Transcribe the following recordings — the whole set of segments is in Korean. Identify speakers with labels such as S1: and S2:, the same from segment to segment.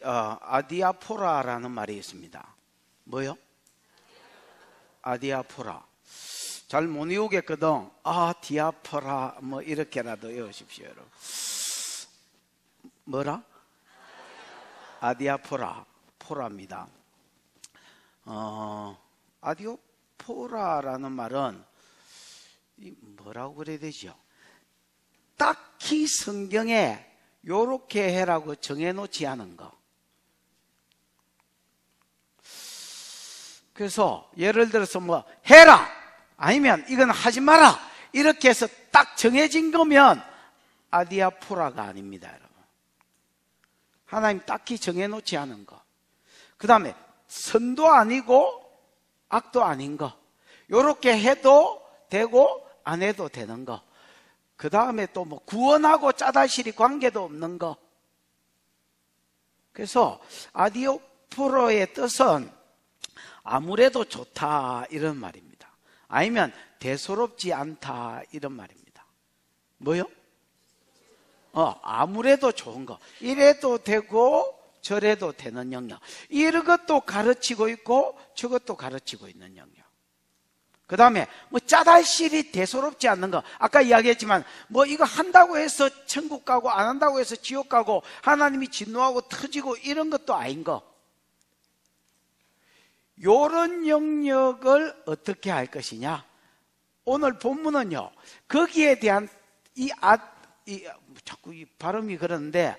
S1: 아디아포라라는 말이 있습니다. 뭐요? 아디아포라. 잘 못 외우겠거든. 디아포라 뭐 이렇게라도 외우십시오, 여러분. 뭐라? 아디아포라, 포라입니다. 아디오포라라는 말은 뭐라고 그래야 되죠? 딱히 성경에 요렇게 해라고 정해놓지 않은 거. 그래서 예를 들어서 뭐 해라 아니면 이건 하지 마라 이렇게 해서 딱 정해진 거면 아디아포라가 아닙니다, 여러분. 하나님 딱히 정해놓지 않은 거. 그 다음에 선도 아니고 악도 아닌 거. 요렇게 해도 되고 안 해도 되는 거. 그 다음에 또 뭐 구원하고 짜다시리 관계도 없는 거. 그래서 아디오포로의 뜻은 아무래도 좋다 이런 말입니다. 아니면 대수롭지 않다 이런 말입니다. 뭐요? 아무래도 좋은 거. 이래도 되고 저래도 되는 영역. 이것도 가르치고 있고 저것도 가르치고 있는 영역. 그 다음에 뭐 짜달실이 대수롭지 않는 거. 아까 이야기했지만 뭐 이거 한다고 해서 천국 가고 안 한다고 해서 지옥 가고 하나님이 진노하고 터지고 이런 것도 아닌 거. 요런 영역을 어떻게 할 것이냐. 오늘 본문은요 거기에 대한 자꾸 이 발음이 그러는데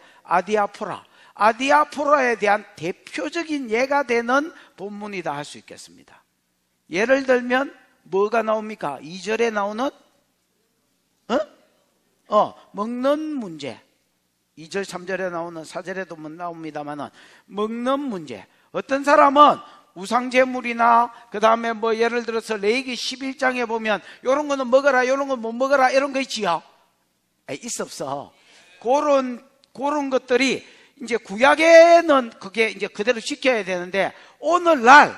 S1: 아디아포라에 대한 대표적인 예가 되는 본문이다 할 수 있겠습니다. 예를 들면 뭐가 나옵니까? 2절에 나오는 먹는 문제. 2절 3절에 나오는 4절에도 나옵니다만 먹는 문제. 어떤 사람은 우상제물이나 그 다음에 뭐 예를 들어서 레위기 11장에 보면 이런 거는 먹어라 이런 거 못 먹어라 이런 거 있지요? 있어. 그런 것들이 이제 구약에는 그게 이제 그대로 지켜야 되는데 오늘날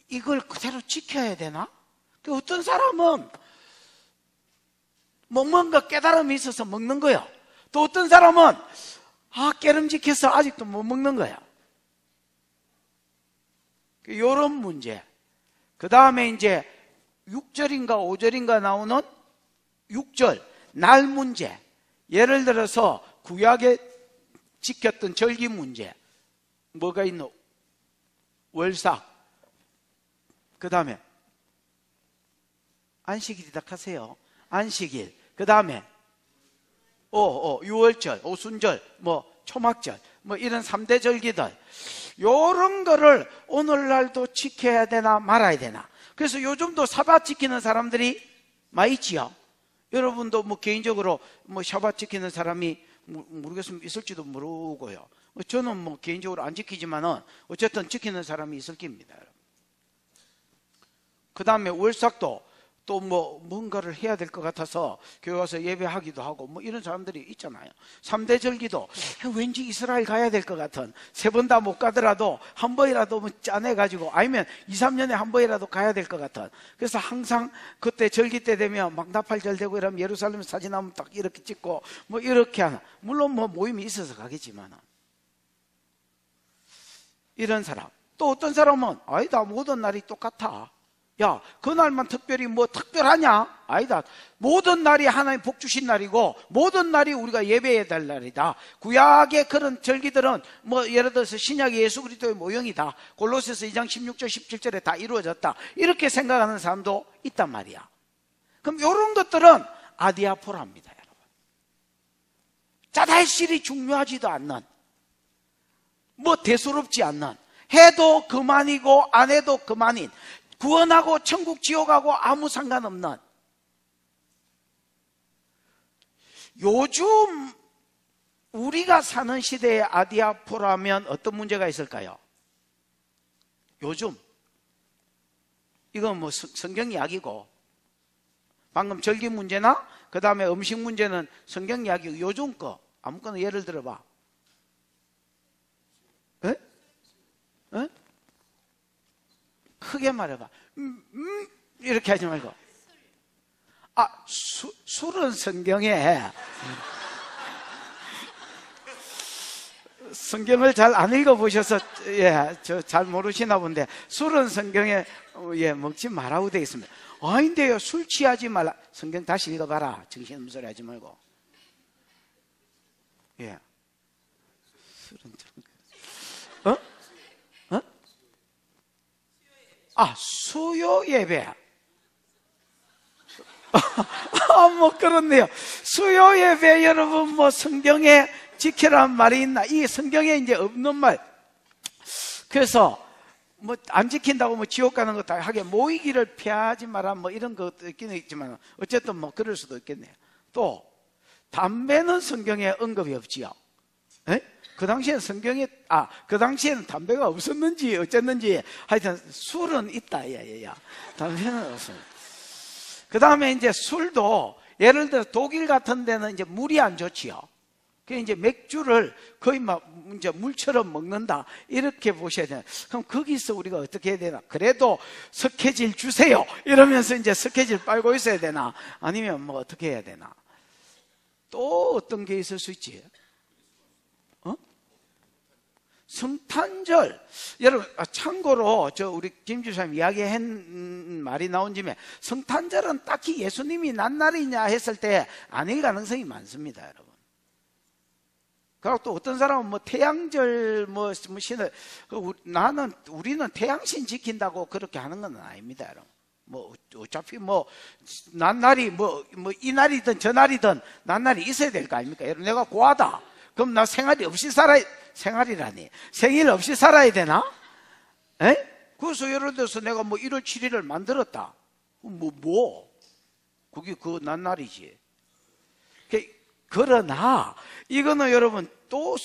S1: 이걸 그대로 지켜야 되나? 어떤 사람은 먹는 거 깨달음이 있어서 먹는 거예요. 또 어떤 사람은 깨름직해서 아직도 못 먹는 거야. 요런 문제. 그 다음에 이제 6절인가 5절인가 나오는 6절 날 문제. 예를 들어서 구약에 지켰던 절기 문제. 뭐가 있노? 월삭. 그 다음에 안식일이다 하세요. 안식일. 그 다음에 유월절, 오순절, 뭐 초막절, 뭐 이런 3대 절기들. 요런 거를 오늘날도 지켜야 되나 말아야 되나. 그래서 요즘도 사bat 지키는 사람들이 많이 있지요. 여러분도 뭐 개인적으로 뭐 샤bat 지키는 사람이 모르겠으면 있을지도 모르고요. 저는 뭐 개인적으로 안 지키지만은 어쨌든 지키는 사람이 있을 겁니다. 그 다음에 월삭도 또 뭐 뭔가를 해야 될 것 같아서 교회 와서 예배하기도 하고 뭐 이런 사람들이 있잖아요. 3대 절기도 왠지 이스라엘 가야 될 것 같은, 3번 다 못 가더라도 한 번이라도 뭐 짜내가지고 아니면 2, 3년에 한 번이라도 가야 될 것 같은. 그래서 항상 그때 절기 때 되면 막 나팔절 되고 이러면 예루살렘 사진 한번 딱 이렇게 찍고 뭐 이렇게 하나. 물론 뭐 모임이 있어서 가겠지만 이런 사람. 또 어떤 사람은 아니다 모든 날이 똑같아. 야, 그날만 특별히 뭐 특별하냐? 아니다. 모든 날이 하나님 복 주신 날이고 모든 날이 우리가 예배해야 될 날이다. 구약의 그런 절기들은 뭐 예를 들어서 신약의 예수 그리스도의 모형이다. 골로새서 2장 16절 17절에 다 이루어졌다. 이렇게 생각하는 사람도 있단 말이야. 그럼 이런 것들은 아디아포라입니다, 여러분. 짜달실이 중요하지도 않는, 뭐 대수롭지 않는, 해도 그만이고 안 해도 그만인, 구원하고 천국 지옥하고 아무 상관없는. 요즘 우리가 사는 시대의 아디아포라면 어떤 문제가 있을까요? 요즘 이건 뭐 성경 이야기고, 방금 절기 문제나 그 다음에 음식 문제는 성경 이야기고, 요즘 거 아무거나 예를 들어봐. 에? 에? 크게 말해봐. 이렇게 하지 말고. 술은 성경에 성경을 잘 안 읽어보셔서, 예, 저 잘 모르시나 본데, 술은 성경에, 예, 먹지 말라고 되어 있습니다. 아닌데요, 술 취하지 말라. 성경 다시 읽어봐라. 정신없는 소리 하지 말고. 예. 술은 좀, 어? 아, 수요 예배. 뭐 그렇네요. 수요 예배 여러분 뭐 성경에 지키라는 말이 있나? 이 성경에 이제 없는 말. 그래서 뭐 안 지킨다고 뭐 지옥 가는 것도 하게 모이기를 피하지 마라 뭐 이런 것도 있기는 있지만 어쨌든 뭐 그럴 수도 있겠네요. 또 담배는 성경에 언급이 없지요. 에? 그 당시에는 그 당시에는 담배가 없었는지 어쨌는지 하여튼 술은 있다. 야. 담배는 없습니다. 그 다음에 이제 술도 예를 들어 독일 같은 데는 이제 물이 안 좋지요. 그 이제 맥주를 거의 막 이제 물처럼 먹는다. 이렇게 보셔야 돼요. 그럼 거기서 우리가 어떻게 해야 되나? 그래도 석회질 주세요. 이러면서 이제 석회질 빨고 있어야 되나? 아니면 뭐 어떻게 해야 되나? 또 어떤 게 있을 수 있지? 성탄절. 여러분, 참고로, 우리 김 주사님 이야기한 말이 나온 김에 성탄절은 딱히 예수님이 난 날이냐 했을 때 아닐 가능성이 많습니다, 여러분. 그리고 또 어떤 사람은 뭐 태양절 신을, 우리는 태양신 지킨다고 그렇게 하는 건 아닙니다, 여러분. 뭐, 어차피 난 날이 이 날이든 저 날이든 난 날이 있어야 될 거 아닙니까? 여러분, 내가 고하다. 그럼 나 생일 없이 살아야 되나? 에? 그래서 예를 들어서 내가 1월 7일을 만들었다. 그게 난날이지. 그러나, 이거는 여러분, 또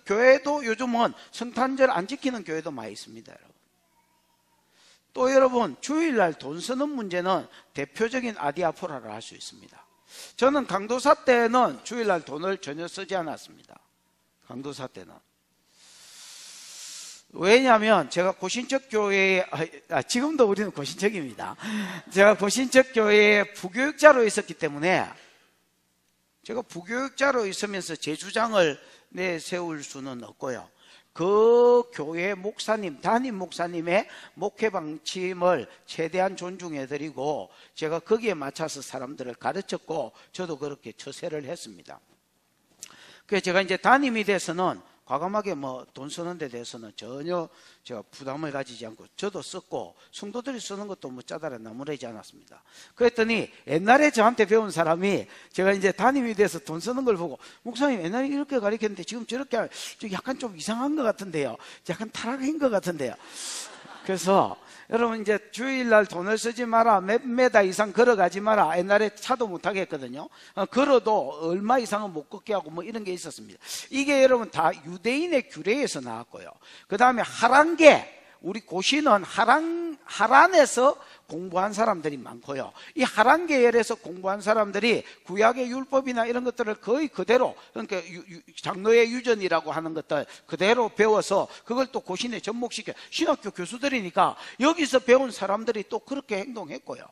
S1: 교회도 요즘은 성탄절 안 지키는 교회도 많이 있습니다, 여러분. 또 여러분, 주일날 돈 쓰는 문제는 대표적인 아디아포라를 할 수 있습니다. 저는 강도사 때는 주일날 돈을 전혀 쓰지 않았습니다. 강도사 때는. 왜냐하면 제가 고신적 교회에, 지금도 우리는 고신적입니다. 제가 고신적 교회에 부교육자로 있었기 때문에 제가 부교육자로 있으면서 제 주장을 내세울 수는 없고요. 그 교회 목사님, 담임 목사님의 목회 방침을 최대한 존중해드리고 제가 거기에 맞춰서 사람들을 가르쳤고 저도 그렇게 처세를 했습니다. 그래서 제가 이제 담임이 돼서는 과감하게 돈 쓰는 데 대해서는 전혀 제가 부담을 가지지 않고 저도 썼고 성도들이 쓰는 것도 짜다라 나무라지 않았습니다. 그랬더니 옛날에 저한테 배운 사람이 제가 이제 담임이 돼서 돈 쓰는 걸 보고 목사님 옛날에 이렇게 가르쳤는데 지금 저렇게 약간 좀 이상한 것 같은데요. 약간 타락한 것 같은데요. 그래서 여러분 이제 주일날 돈을 쓰지 마라. 몇 메다 이상 걸어가지 마라. 옛날에 차도 못하게 했거든요. 걸어도 얼마 이상은 못 걷게 하고 이런 게 있었습니다. 이게 여러분 다 유대인의 규례에서 나왔고요. 그 다음에 하란계, 우리 고시는 하란에서 공부한 사람들이 많고요. 이 하란계열에서 공부한 사람들이 구약의 율법이나 이런 것들을 거의 그대로, 그러니까 장로의 유전이라고 하는 것들 그대로 배워서 그걸 또 고신에 접목시켜 신학교 교수들이니까 여기서 배운 사람들이 또 그렇게 행동했고요.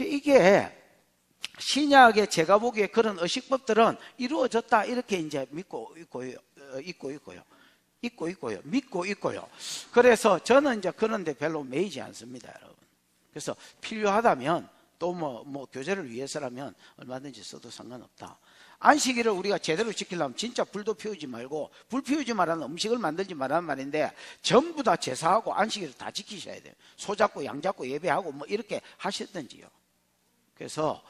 S1: 이게 신약에 제가 보기에 그런 의식법들은 이루어졌다 이렇게 이제 믿고 있고요. 그래서 저는 이제 그런데 별로 매이지 않습니다, 여러분. 그래서 필요하다면 또 교제를 위해서라면 얼마든지 써도 상관없다. 안식일을 우리가 제대로 지키려면 진짜 불도 피우지 말고 불 피우지 말라는 음식을 만들지 말라는 말인데 전부 다 제사하고 안식일을 다 지키셔야 돼요. 소 잡고 양 잡고 예배하고 이렇게 하셨든지요. 그래서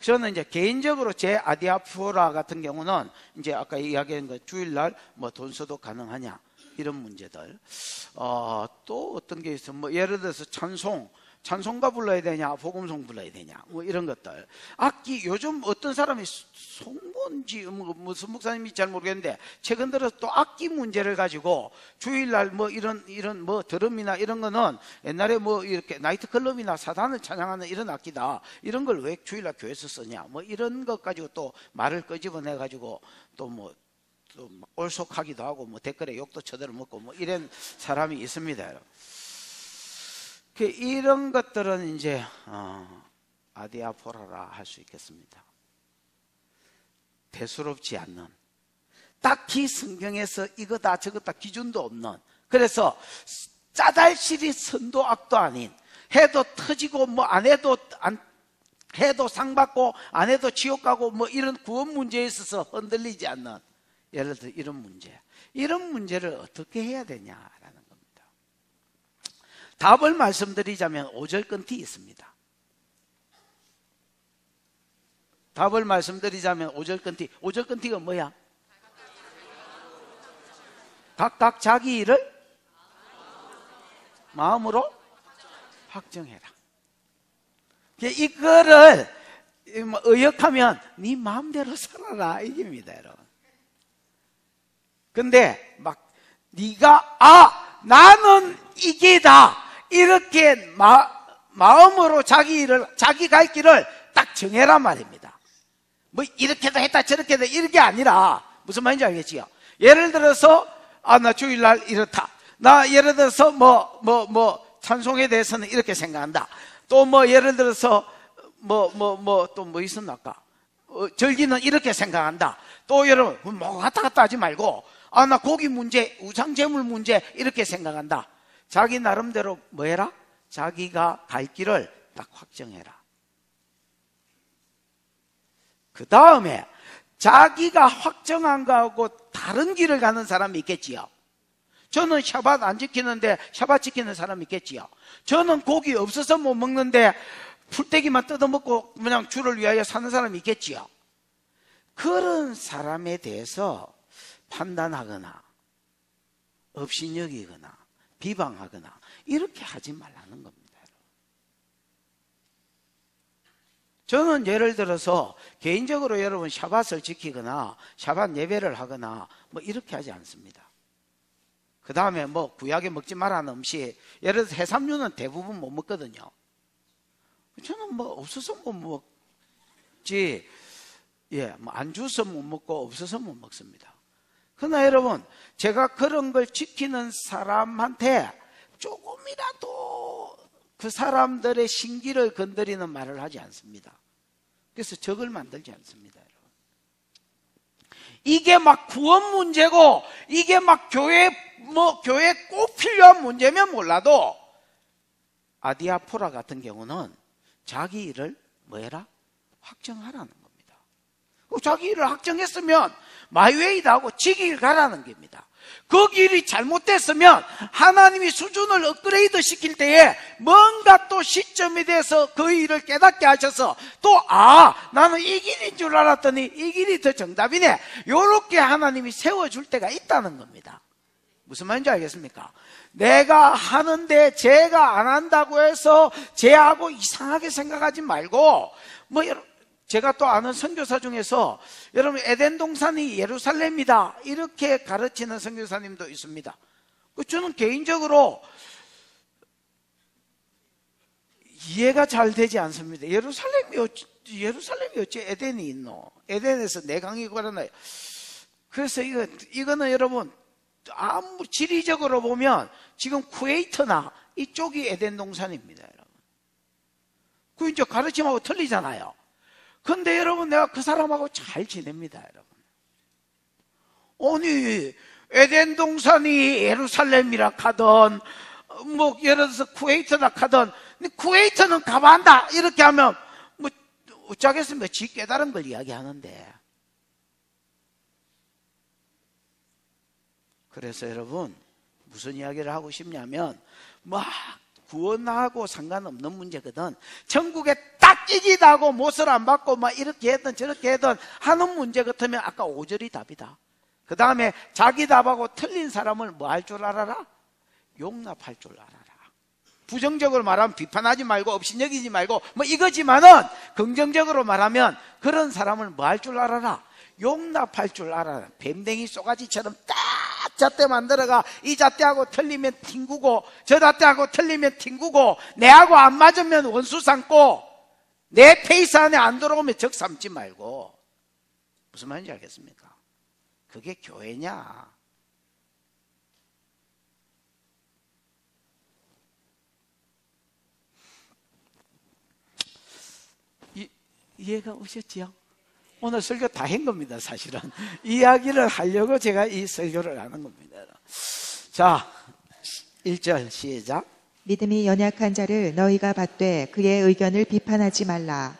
S1: 저는 이제 개인적으로 제 아디아포라 같은 경우는 이제 아까 이야기한 거 주일날 돈 써도 가능하냐 이런 문제들. 또 어떤 게 있어? 예를 들어서 찬송가 불러야 되냐, 복음송 불러야 되냐, 이런 것들. 악기, 요즘 어떤 사람이 송본지, 무슨 목사님인지 잘 모르겠는데, 최근 들어서 또 악기 문제를 가지고, 주일날 이런 드럼이나 이런 거는 옛날에 이렇게 나이트클럽이나 사단을 찬양하는 이런 악기다. 이런 걸 왜 주일날 교회에서 쓰냐, 이런 것 가지고 또 말을 끄집어내가지고, 또 올속하기도 하고, 댓글에 욕도 쳐들어 먹고, 이런 사람이 있습니다, 여러분. 이런 것들은 이제 아디아포라라 할 수 있겠습니다. 대수롭지 않는 딱히 성경에서 이거다 저거다 기준도 없는, 그래서 짜잘시리 선도 악도 아닌, 해도 터지고 뭐 안 해도 해도 상 받고 안 해도 지옥 가고 뭐 이런 구원 문제에 있어서 흔들리지 않는, 예를 들어 이런 문제, 이런 문제를 어떻게 해야 되냐라는 겁니다. 답을 말씀드리자면 5절 건티 있습니다. 답을 말씀드리자면 5절 건티. 5절 건티가 뭐야? 각각 자기 일을 마음으로 확정해라. 이거를 의역하면 네 마음대로 살아라 이깁니다, 여러분. 근데 막 네가 나는 이게다 이렇게 마음으로 자기 일을, 자기 갈 길을 딱 정해란 말입니다. 뭐 이렇게도 했다 저렇게도 이렇게 아니라, 무슨 말인지 알겠지요? 예를 들어서 나 주일날 이렇다, 나 예를 들어서 찬송에 대해서는 이렇게 생각한다, 또 뭐 예를 들어서 또 뭐 있었나 아까 절기는 이렇게 생각한다, 또 여러분 뭐 왔다 갔다 하지 말고 나 고기 문제, 우상제물 문제 이렇게 생각한다. 자기 나름대로 뭐 해라? 자기가 갈 길을 딱 확정해라. 그 다음에 자기가 확정한 거하고 다른 길을 가는 사람이 있겠지요. 저는 샤밧 안 지키는데 샤밧 지키는 사람이 있겠지요. 저는 고기 없어서 못 먹는데 풀떼기만 뜯어먹고 그냥 주를 위하여 사는 사람이 있겠지요. 그런 사람에 대해서 판단하거나 업신여기거나 비방하거나 이렇게 하지 말라는 겁니다. 저는 예를 들어서 개인적으로 여러분 샤밧을 지키거나 샤밧 예배를 하거나 뭐 이렇게 하지 않습니다. 그 다음에 뭐 구약에 먹지 말라는 음식, 예를 들어서 해삼류는 대부분 못 먹거든요. 저는 뭐 없어서 못 먹지, 뭐 안 주서 못 먹고 없어서 못 먹습니다. 그러나 여러분, 제가 그런 걸 지키는 사람한테 조금이라도 그 사람들의 신기를 건드리는 말을 하지 않습니다. 그래서 적을 만들지 않습니다, 여러분. 이게 막 구원 문제고 이게 막 교회에 꼭 필요한 문제면 몰라도 아디아포라 같은 경우는 자기 일을 뭐 해라? 확정하라는 겁니다. 자기 일을 확정했으면 마이웨이다 하고 지 길 가라는 겁니다. 그 길이 잘못됐으면 하나님이 수준을 업그레이드 시킬 때에 뭔가 또 시점에 대해서 그 일을 깨닫게 하셔서 또 나는 이 길인 줄 알았더니 이 길이 더 정답이네, 이렇게 하나님이 세워줄 때가 있다는 겁니다. 무슨 말인지 알겠습니까? 내가 하는데 제가 안 한다고 해서 쟤하고 이상하게 생각하지 말고, 제가 또 아는 선교사 중에서 여러분 에덴 동산이 예루살렘이다 이렇게 가르치는 선교사님도 있습니다. 저는 개인적으로 이해가 잘 되지 않습니다. 예루살렘이 어찌 에덴이 있노? 에덴에서 내강이 걸어나요. 그래서 이거는 여러분 아무 지리적으로 보면 지금 쿠웨이트나 이쪽이 에덴 동산입니다, 여러분. 그 이제 가르침하고 틀리잖아요. 근데 여러분 내가 그 사람하고 잘 지냅니다, 여러분. 아니 에덴 동산이 예루살렘이라 하던 뭐 예를 들어서 쿠웨이트라 하던, 쿠웨이트는 가만다 이렇게 하면 뭐 어쩌겠습니까? 지 깨달은 걸 이야기하는데. 그래서 여러분 무슨 이야기를 하고 싶냐면 막 구원하고 상관없는 문제거든. 천국에 딱 이기다고 못을 안 받고 막 이렇게 했든 저렇게 했든 하는 문제 같으면 아까 5절이 답이다. 그 다음에 자기 답하고 틀린 사람을 뭐 할 줄 알아라? 용납할 줄 알아라. 부정적으로 말하면 비판하지 말고 업신여기지 말고 뭐 이거지만은, 긍정적으로 말하면 그런 사람을 뭐 할 줄 알아라? 용납할 줄 알아라. 뱀댕이 쏘가지처럼 딱 잣대 만들어가 이 잣대하고 틀리면 튕구고 저 잣대하고 틀리면 튕구고 내하고 안 맞으면 원수 삼고 내 페이스 안에 안 들어오면 적 삼지 말고. 무슨 말인지 알겠습니까? 그게 교회냐? 이해가 오셨지요? 오늘 설교 다 한 겁니다, 사실은. 이야기를 하려고 제가 이 설교를 하는 겁니다. 자, 1절 시작.
S2: 믿음이 연약한 자를 너희가 받되 그의 의견을 비판하지 말라.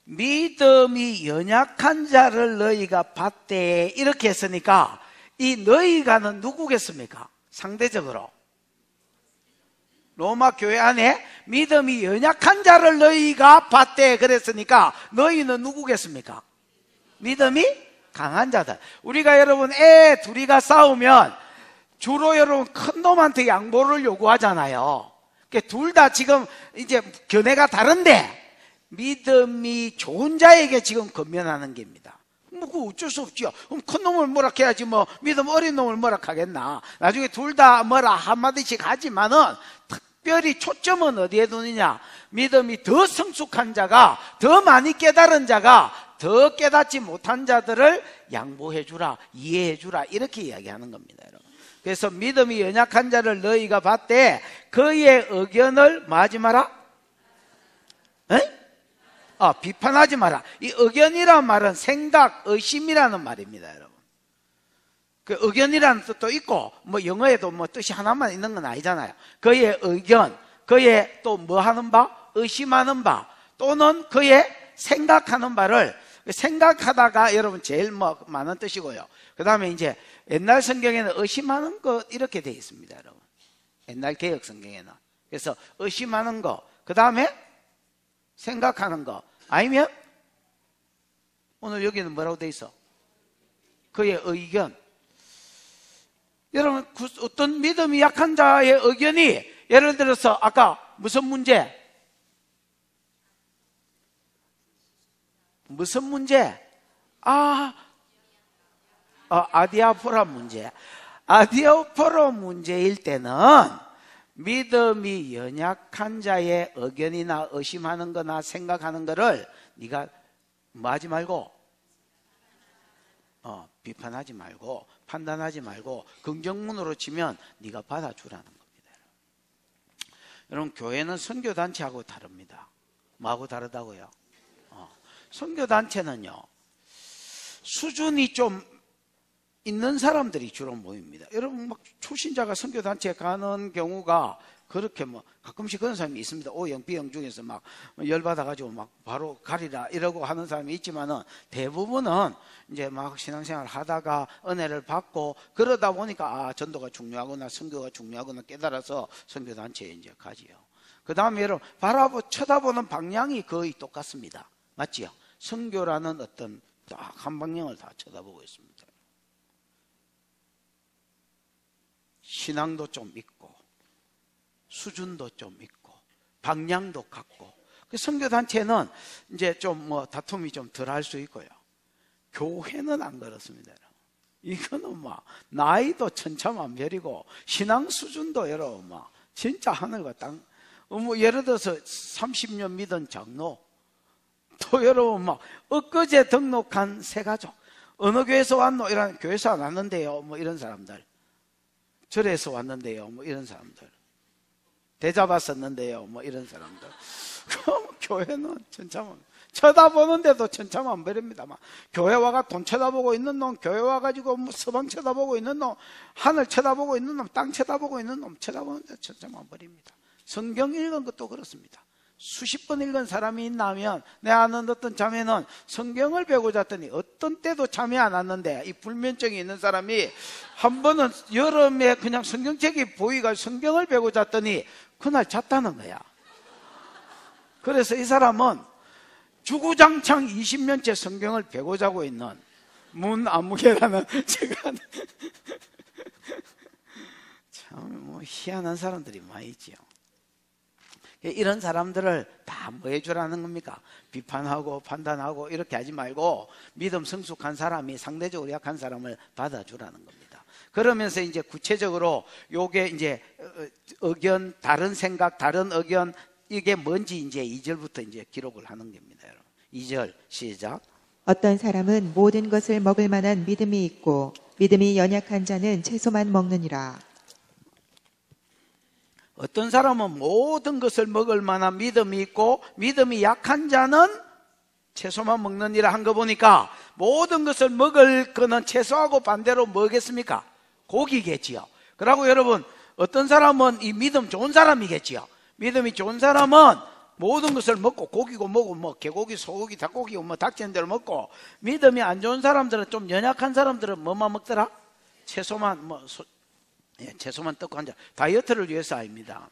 S1: 믿음이 연약한 자를 너희가 받되 이렇게 했으니까 이 너희가는 누구겠습니까? 상대적으로 로마 교회 안에 믿음이 연약한 자를 너희가 받되 그랬으니까 너희는 누구겠습니까? 믿음이 강한 자들. 우리가 여러분 애 둘이가 싸우면 주로 여러분 큰 놈한테 양보를 요구하잖아요. 둘 다 지금 이제 견해가 다른데 믿음이 좋은 자에게 지금 건면하는 겁니다. 뭐 그 어쩔 수 없지요. 그럼 큰 놈을 뭐라 해야지 뭐 믿음 어린 놈을 뭐라 하겠나. 나중에 둘 다 뭐라 한마디씩 하지만은 특별히 초점은 어디에 두느냐. 믿음이 더 성숙한 자가, 더 많이 깨달은 자가 더 깨닫지 못한 자들을 양보해 주라, 이해해 주라, 이렇게 이야기하는 겁니다, 여러분. 그래서 믿음이 연약한 자를 너희가 받되 그의 의견을 뭐 하지 마라? 비판하지 마라. 이 의견이란 말은 생각, 의심이라는 말입니다, 여러분. 그 의견이라는 뜻도 있고, 뭐 영어에도 뭐 뜻이 하나만 있는 건 아니잖아요. 그의 의견, 그의 또 뭐 하는 바? 의심하는 바, 또는 그의 생각하는 바를 생각하다가 여러분 제일 뭐 많은 뜻이고요. 그 다음에 이제 옛날 성경에는 의심하는 것 이렇게 되어 있습니다, 여러분. 옛날 개역 성경에는. 그래서 의심하는 거, 그 다음에 생각하는 거, 아니면 오늘 여기는 뭐라고 되어 있어? 그의 의견. 여러분 어떤 믿음이 약한 자의 의견이 예를 들어서 아까 무슨 문제? 무슨 문제? 아디아포라 문제. 아디아포라 문제일 때는 믿음이 연약한 자의 의견이나 의심하는 거나 생각하는 거를 네가 뭐 하지 말고 비판하지 말고 판단하지 말고 긍정문으로 치면 네가 받아주라는 겁니다. 여러분 교회는 선교단체하고 다릅니다. 뭐하고 다르다고요? 선교단체는요 수준이 좀 있는 사람들이 주로 모입니다. 여러분 막 초신자가 선교단체에 가는 경우가 그렇게 뭐 가끔씩 그런 사람이 있습니다. O형 B형 중에서 막 열받아가지고 막 바로 가리라 이러고 하는 사람이 있지만은 대부분은 이제 막 신앙생활 하다가 은혜를 받고 그러다 보니까 전도가 중요하구나, 선교가 중요하구나 깨달아서 선교단체에 이제 가지요. 그 다음에 여러분 쳐다보는 방향이 거의 똑같습니다. 맞지요? 선교라는 어떤 딱 한 방향을 다 쳐다보고 있습니다. 신앙도 좀 있고 수준도 좀 있고 방향도 같고. 선교단체는 이제 좀 뭐 다툼이 좀 덜 할 수 있고요. 교회는 안 그렇습니다. 이거는 막 나이도 천차만별이고 신앙 수준도 여러분 막 진짜 하늘과 땅. 뭐 예를 들어서 30년 믿은 장로, 또 여러분 막 엊그제 등록한 새가족, 어느 교회에서 왔노? 이런 교회에서 안 왔는데요. 뭐 이런 사람들. 절에서 왔는데요. 뭐 이런 사람들. 대잡았었는데요. 뭐 이런 사람들. 그럼 교회는 천차만, 쳐다보는데도 천차만별입니다. 막 교회 와가 돈 쳐다보고 있는 놈, 교회 와가지고 뭐 서방 쳐다보고 있는 놈, 하늘 쳐다보고 있는 놈, 땅 쳐다보고 있는 놈, 쳐다보는데 천차만별입니다. 성경 읽은 것도 그렇습니다. 수십 번 읽은 사람이 있나면, 내 아는 어떤 자매는 성경을 배우고 잤더니 어떤 때도 잠이 안 왔는데, 이 불면증이 있는 사람이 한 번은 여름에 그냥 성경책이 보이가 성경을 배우고 잤더니 그날 잤다는 거야. 그래서 이 사람은 주구장창 20년째 성경을 배우고 자고 있는 문아무개라는 제가 참 뭐 희한한 사람들이 많이 있지요. 이런 사람들을 다 뭐 해주라는 겁니까? 비판하고 판단하고 이렇게 하지 말고 믿음 성숙한 사람이 상대적으로 약한 사람을 받아주라는 겁니다. 그러면서 이제 구체적으로 요게 이제 의견, 다른 생각, 다른 의견, 이게 뭔지 이제 2절부터 이제 기록을 하는 겁니다, 여러분. 2절 시작.
S2: 어떤 사람은 모든 것을 먹을 만한 믿음이 있고 믿음이 연약한 자는 채소만 먹느니라.
S1: 어떤 사람은 모든 것을 먹을 만한 믿음이 있고 믿음이 약한 자는 채소만 먹느니라 한 거 보니까 모든 것을 먹을 거는 채소하고 반대로 뭐겠습니까? 고기겠지요. 그리고 여러분, 어떤 사람은 이 믿음 좋은 사람이겠지요. 믿음이 좋은 사람은 모든 것을 먹고, 고기고 뭐고 뭐 개고기, 소고기, 닭고기 뭐 닥치는 대로 먹고, 믿음이 안 좋은 사람들은, 좀 연약한 사람들은 뭐만 먹더라? 채소만 채소만 뜯고 한자. 다이어트를 위해서 아닙니다.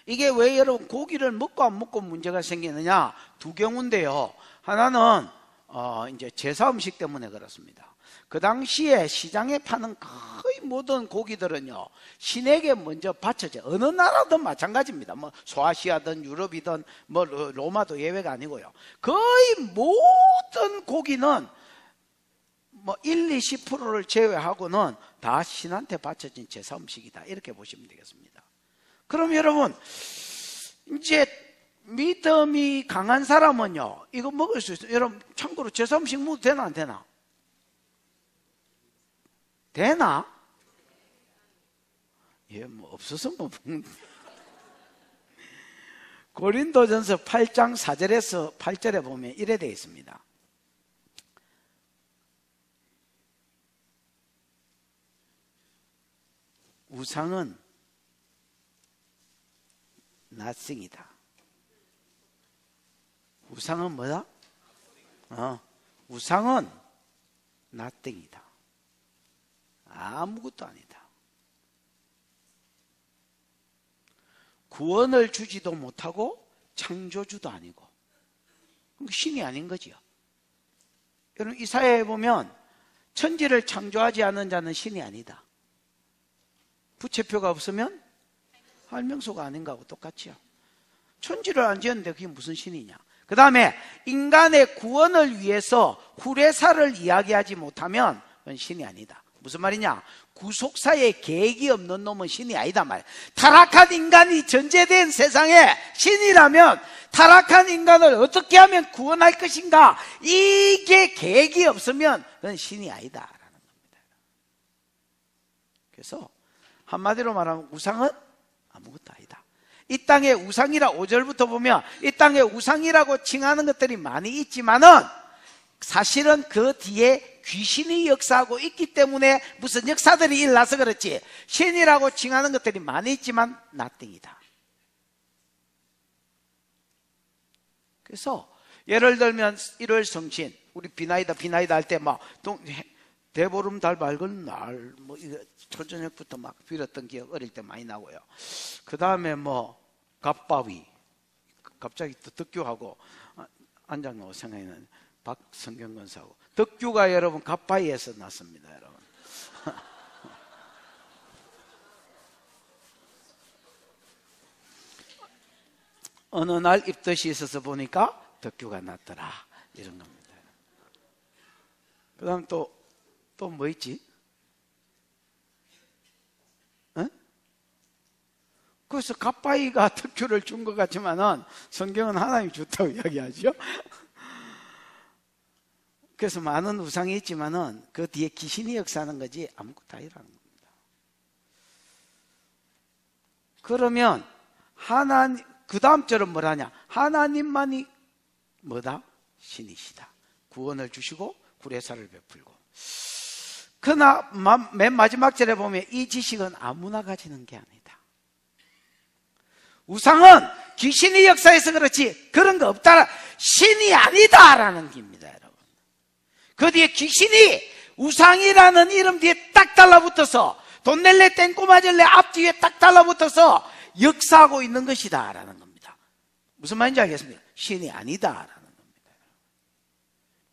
S1: 이게 왜 여러분 고기를 먹고 안 먹고 문제가 생기느냐? 두 경우인데요. 하나는 이제 제사 음식 때문에 그렇습니다. 그 당시에 시장에 파는 거의 모든 고기들은요, 신에게 먼저 바쳐져. 어느 나라든 마찬가지입니다. 뭐 소아시아든 유럽이든 뭐 로마도 예외가 아니고요. 거의 모든 고기는 뭐 1, 20%를 제외하고는 다 신한테 바쳐진 제사 음식이다. 이렇게 보시면 되겠습니다. 그럼 여러분, 이제 믿음이 강한 사람은요, 이거 먹을 수 있어요. 여러분, 참고로 제사 음식 먹어도 되나 안 되나? 되나? 예, 뭐 없어서 뭐. 고린도전서 8장 4절에서 8절에 보면 이래 되어 있습니다. 우상은 nothing이다. 우상은 뭐다? 우상은 nothing이다. 아무것도 아니다. 구원을 주지도 못하고 창조주도 아니고 신이 아닌 거지요. 여러분, 이사야에 보면 천지를 창조하지 않은 자는 신이 아니다. 부채표가 없으면 할명소가 아닌가 하고 똑같지요. 천지를 안 지었는데 그게 무슨 신이냐. 그 다음에 인간의 구원을 위해서 후레사를 이야기하지 못하면 그건 신이 아니다. 무슨 말이냐? 구속사에 계획이 없는 놈은 신이 아니다 말이야. 타락한 인간이 전제된 세상에 신이라면 타락한 인간을 어떻게 하면 구원할 것인가, 이게 계획이 없으면 그건 신이 아니다라는 겁니다. 그래서 한마디로 말하면 우상은 아무것도 아니다. 이 땅에 우상이라 5절부터 보면 이 땅에 우상이라고 칭하는 것들이 많이 있지만은 사실은 그 뒤에 귀신이 역사하고 있기 때문에 무슨 역사들이 일어나서 그렇지, 신이라고 칭하는 것들이 많이 있지만 nothing이다. 그래서 예를 들면 1월 성신, 우리 비나이다 할 때 막 대보름 달 밝은 날 뭐 초저녁부터 막 빌었던 기억 어릴 때 많이 나고요. 그 다음에 뭐 갑바위, 갑자기 또 덕규하고 안장로 생각나는 박성경 권사하고, 덕규가 여러분 갑바위에서 났습니다. 여러분. 어느 날 입덧이 있어서 보니까 덕규가 났더라, 이런 겁니다. 그 다음 또 뭐 있지? 그래서 갑바위가 덕규를 준 것 같지만은 성경은 하나님이 줬다고 이야기하죠. 그래서 많은 우상이 있지만은 그 뒤에 귀신이 역사하는 거지 아무것도 아니라는 겁니다. 그러면 하나님, 그 다음 절은 뭐라냐? 하나님만이 뭐다? 신이시다. 구원을 주시고 구례사를 베풀고. 그러나 맨 마지막 절에 보면 이 지식은 아무나 가지는 게 아니다. 우상은 귀신이 역사해서 그렇지 그런 거 없다, 신이 아니다라는 겁니다. 여러분, 그 뒤에 귀신이 우상이라는 이름 뒤에 딱 달라붙어서, 돈 낼래 땡꼬 맞을래 앞뒤에 딱 달라붙어서 역사하고 있는 것이다 라는 겁니다. 무슨 말인지 알겠습니까? 신이 아니다 라는 겁니다.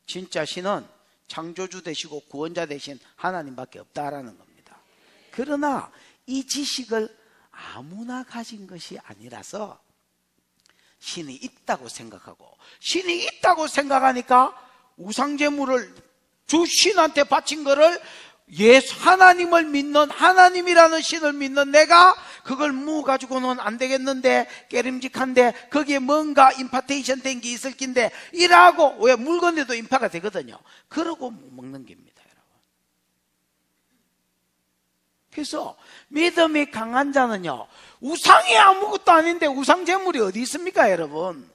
S1: 진짜 신은 창조주 되시고 구원자 되신 하나님밖에 없다라는 겁니다. 그러나 이 지식을 아무나 가진 것이 아니라서 신이 있다고 생각하고, 신이 있다고 생각하니까 우상제물을 주 신한테 바친 거를 하나님을 믿는, 하나님이라는 신을 믿는 내가 그걸 가지고는 안 되겠는데, 깨림직한데, 거기에 뭔가 임파테이션 된 게 있을 낀데, 이라고, 왜 물건에도 임파가 되거든요. 그러고 먹는 겁니다, 여러분. 그래서 믿음이 강한 자는요, 우상이 아무것도 아닌데 우상제물이 어디 있습니까, 여러분?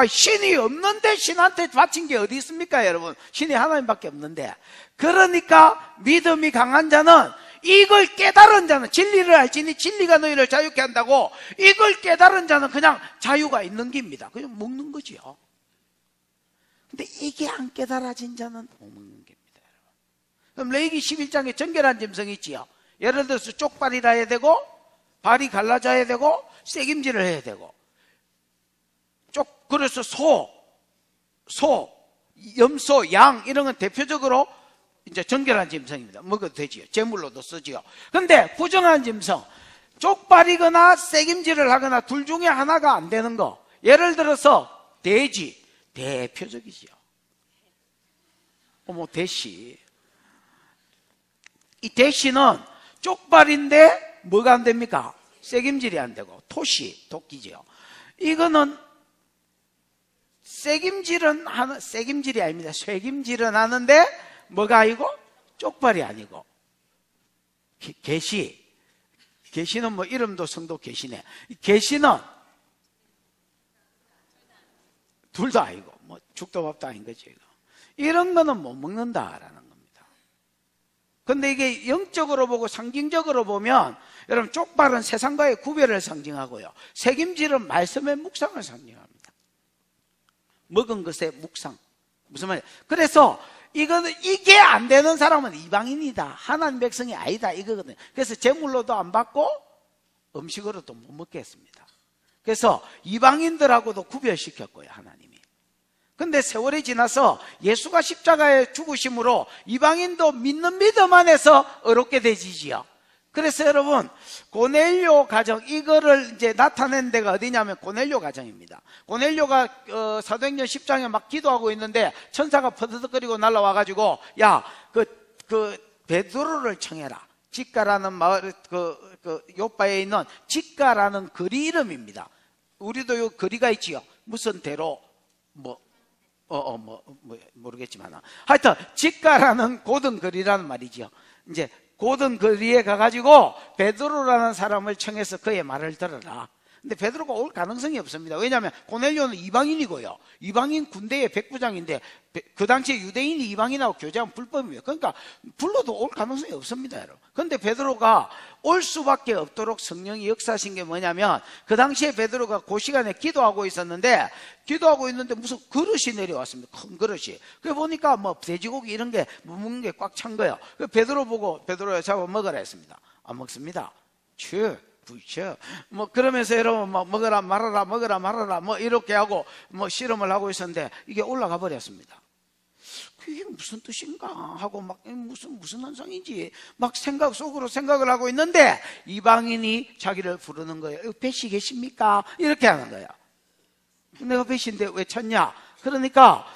S1: 신이 없는데 신한테 바친 게 어디 있습니까, 여러분? 신이 하나님밖에 없는데. 그러니까 믿음이 강한 자는, 이걸 깨달은 자는, 진리를 알지니 진리가 너희를 자유케 한다고, 이걸 깨달은 자는 그냥 자유가 있는 겁니다. 그냥 먹는 거지요. 근데 이게 안 깨달아진 자는 못 먹는 겁니다, 여러분. 그럼 레위기 11장에 정결한 짐승이 있지요. 예를 들어서 쪽발이라 해야 되고, 발이 갈라져야 되고, 새김질을 해야 되고, 그래서 염소, 양, 이런 건 대표적으로 이제 정결한 짐승입니다. 먹어도 되지요. 제물로도 쓰지요. 근데 부정한 짐승, 쪽발이거나 새김질을 하거나 둘 중에 하나가 안 되는 거. 예를 들어서 돼지, 대표적이지요. 돼시. 이 돼시는 쪽발인데 뭐가 안 됩니까? 새김질이 안 되고, 토끼지요. 이거는 새김질이 아닙니다. 쇠김질은 하는데 뭐가 아니고 쪽발이 아니고, 개시는 뭐 이름도 성도 개시네. 개시는 둘 다 아니고 뭐 죽도 밥도 아닌 거죠. 이런 거는 못 먹는다라는 겁니다. 근데 이게 영적으로 보고 상징적으로 보면, 여러분, 쪽발은 세상과의 구별을 상징하고요, 새김질은 말씀의 묵상을 상징합니다. 먹은 것의 묵상. 무슨 말이에요? 그래서 이게 안 되는 사람은 이방인이다, 하나님 백성이 아니다, 이거거든요. 그래서 제물로도 안 받고 음식으로도 못 먹게 했습니다. 그래서 이방인들하고도 구별시켰고요, 하나님이. 근데 세월이 지나서 예수가 십자가에 죽으심으로 이방인도 믿는 믿음 안에서 어렵게 되지지요. 그래서 여러분, 고넬료 가정, 이거를 이제 나타낸 데가 어디냐면 고넬료 가정입니다. 고넬료가 사도행전 10장에 막 기도하고 있는데 천사가 퍼드덕거리고 날라와가지고, 야, 베드로를 청해라. 직가라는 마을, 요바에 있는 직가라는 거리 이름입니다. 우리도 요 거리가 있지요. 무슨 대로, 모르겠지만. 하여튼, 직가라는 고든 거리라는 말이지요. 이제, 고든 거리에 가가지고 베드로라는 사람을 청해서 그의 말을 들어라. 근데 베드로가 올 가능성이 없습니다. 왜냐하면 고넬료는 이방인이고요, 이방인 군대의 백부장인데 그 당시에 유대인이 이방인하고 교제하면 불법이에요. 그러니까 불러도 올 가능성이 없습니다, 여러분. 그런데 베드로가 올 수밖에 없도록 성령이 역사하신 게 뭐냐면, 그 당시에 베드로가 그 시간에 기도하고 있는데 무슨 그릇이 내려왔습니다. 큰 그릇이. 그래 보니까 뭐 돼지고기 이런 게 못 먹는 게 꽉 찬 거예요. 그 베드로 보고, 베드로야 잡아 먹으라 했습니다. 안 먹습니다. 부쳐. 그러면서 여러분, 먹어라 말아라, 이렇게 하고, 실험을 하고 있었는데, 이게 올라가 버렸습니다. 이게 무슨 뜻인가 하고, 무슨 현상인지, 속으로 생각을 하고 있는데, 이방인이 자기를 부르는 거예요. 배시 계십니까? 이렇게 하는 거예요. 내가 배시인데 왜 찾냐? 그러니까,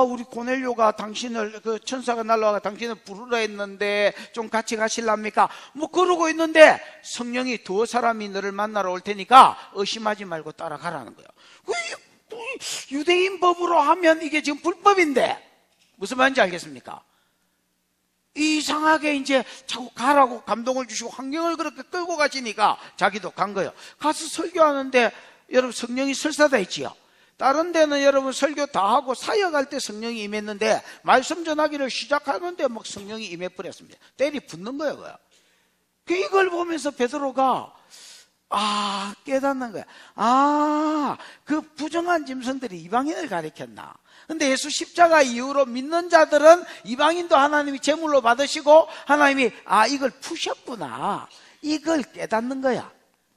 S1: 우리 고넬료가 당신을, 천사가 날라와가 당신을 부르라 했는데 좀 같이 가실랍니까? 그러고 있는데 성령이 두 사람이 너를 만나러 올 테니까 의심하지 말고 따라가라는 거예요. 유대인 법으로 하면 이게 지금 불법인데, 무슨 말인지 알겠습니까? 이상하게 이제 자꾸 가라고 감동을 주시고 환경을 그렇게 끌고 가시니까 자기도 간 거예요. 가서 설교하는데 여러분, 성령이 설사다 했지요. 다른 데는 여러분 설교 다 하고 사역할 때 성령이 임했는데, 말씀 전하기를 시작하는데 막 성령이 임해버렸습니다. 때리 붙는 거예요, 그거. 이걸 보면서 베드로가 깨닫는 거야. 그 부정한 짐승들이 이방인을 가리켰나. 근데 예수 십자가 이후로 믿는 자들은 이방인도 하나님이 제물로 받으시고, 하나님이 이걸 푸셨구나, 이걸 깨닫는 거야.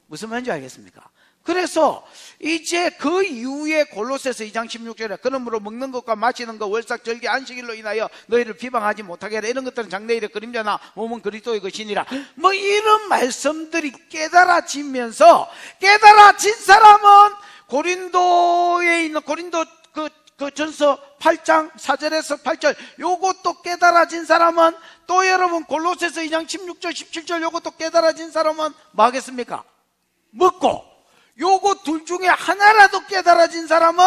S1: 무슨 말인지 알겠습니까? 그래서 이제 그 이후에 골로새서 2장 16절에 그러므로 먹는 것과 마시는 것, 월삭, 절기, 안식일로 인하여 너희를 비방하지 못하게 하라. 이런 것들은 장래일의 그림자나 몸은 그리스도의 것이니라. 이런 말씀들이 깨달아지면서, 깨달아진 사람은 고린도에 있는 고린도 그 전서 8장 4절에서 8절, 요것도 깨달아진 사람은, 또 여러분 골로새서 2장 16절 17절 요것도 깨달아진 사람은 뭐 하겠습니까? 먹고, 요거 둘 중에 하나라도 깨달아진 사람은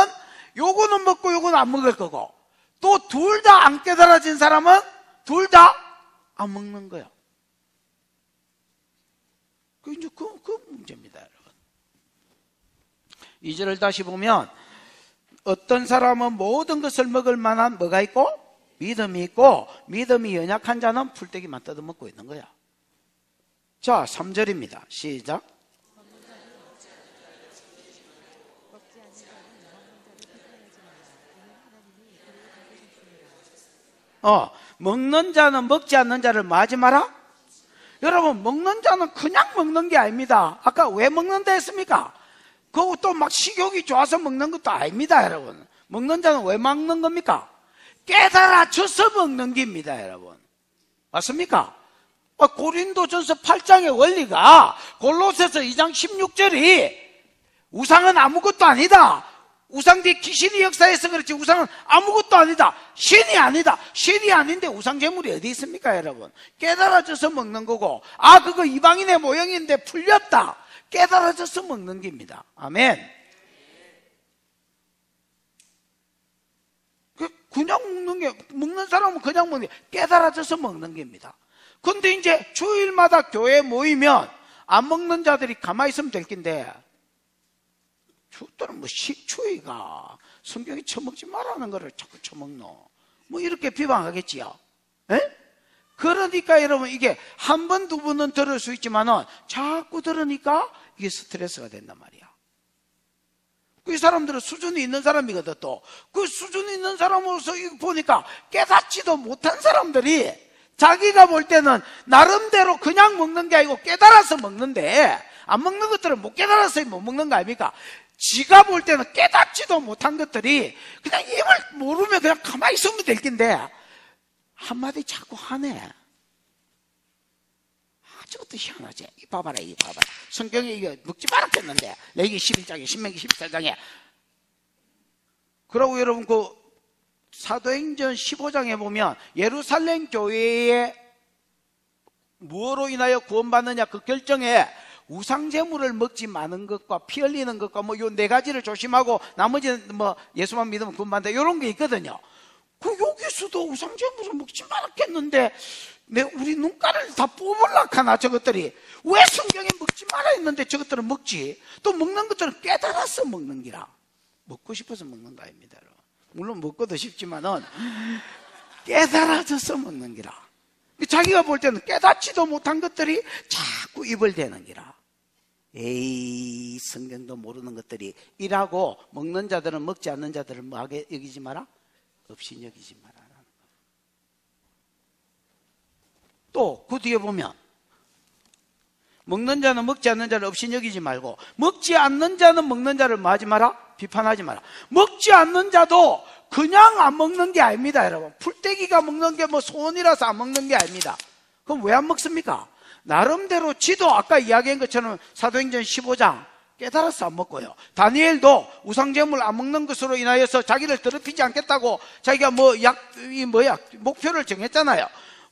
S1: 요거는 먹고 요거는 안 먹을 거고, 또 둘 다 안 깨달아진 사람은 둘 다 안 먹는 거야. 그 문제입니다, 여러분. 2절을 다시 보면, 어떤 사람은 모든 것을 먹을 만한 뭐가 있고? 믿음이 있고, 믿음이 연약한 자는 풀떼기만 뜯어먹고 있는 거야. 자, 3절입니다. 시작. 먹는 자는 먹지 않는 자를 뭐하지 마라? 여러분, 먹는 자는 그냥 먹는 게 아닙니다. 아까 왜 먹는다 했습니까? 그거 또 막 식욕이 좋아서 먹는 것도 아닙니다, 여러분. 먹는 자는 왜 먹는 겁니까? 깨달아져서 먹는 겁니다, 여러분. 맞습니까? 고린도전서 8장의 원리가 골로새서 2장 16절이 우상은 아무것도 아니다. 우상 뒤에 귀신이 역사해서 그렇지 우상은 아무것도 아니다. 신이 아니다. 신이 아닌데 우상 제물이 어디 있습니까, 여러분? 깨달아져서 먹는 거고, 그거 이방인의 모형인데 풀렸다. 깨달아져서 먹는 겁니다. 아멘. 그냥 먹는 게, 먹는 사람은 그냥 먹는 게, 깨달아져서 먹는 겁니다. 근데 이제 주일마다 교회 모이면 안 먹는 자들이 가만히 있으면 될 텐데, 주들은 뭐 식추위가 성경이 처먹지 말라는 거를 자꾸 처먹노. 뭐 이렇게 비방하겠지요. 에? 그러니까 여러분 이게 한 번, 두 번은 들을 수 있지만은 자꾸 들으니까 이게 스트레스가 된단 말이야. 그 사람들은 수준이 있는 사람이거든 또. 그 수준이 있는 사람으로서 보니까 깨닫지도 못한 사람들이 자기가 볼 때는 나름대로 그냥 먹는 게 아니고 깨달아서 먹는데 안 먹는 것들은 못 깨달아서 못 먹는 거 아닙니까? 지가 볼 때는 깨닫지도 못한 것들이 그냥 입을 모르면 그냥 가만히 있으면 될 텐데 한마디 자꾸 하네. 저것도 희한하지. 이 봐봐라, 이 봐봐라. 성경에 이거 먹지 말았겠는데 레위기 11장에 신명기 14장에. 그러고 여러분 그 사도행전 15장에 보면 예루살렘 교회에 무엇으로 인하여 구원받느냐 그 결정에 우상제물을 먹지 마는 것과 피 흘리는 것과 뭐 요 네 가지를 조심하고 나머지는 뭐 예수만 믿으면 구원받는다 이런 게 있거든요. 그 여기서도 우상제물을 먹지 말았겠는데 우리 눈가를 다 뽑으려고 하나 저것들이. 왜 성경에 먹지 말아 했는데 저것들은 먹지. 또 먹는 것들은 깨달아서 먹는 기라. 먹고 싶어서 먹는 거 아닙니다. 물론 먹고도 싶지만은 깨달아져서 먹는 기라. 자기가 볼 때는 깨닫지도 못한 것들이 자꾸 입을 대는 기라. 에이 성경도 모르는 것들이 이라고 먹는 자들은 먹지 않는 자들을 뭐하게 여기지 마라? 없이 여기지 마라. 또 그 뒤에 보면 먹는 자는 먹지 않는 자를 없이 여기지 말고 먹지 않는 자는 먹는 자를 뭐 하지 마라? 비판하지 마라. 먹지 않는 자도 그냥 안 먹는 게 아닙니다, 여러분. 풀떼기가 먹는 게 뭐 소원이라서 안 먹는 게 아닙니다. 그럼 왜 안 먹습니까? 나름대로 지도 아까 이야기한 것처럼 사도행전 15장 깨달아서 안 먹고요. 다니엘도 우상제물 안 먹는 것으로 인하여서 자기를 더럽히지 않겠다고 자기가 목표를 정했잖아요.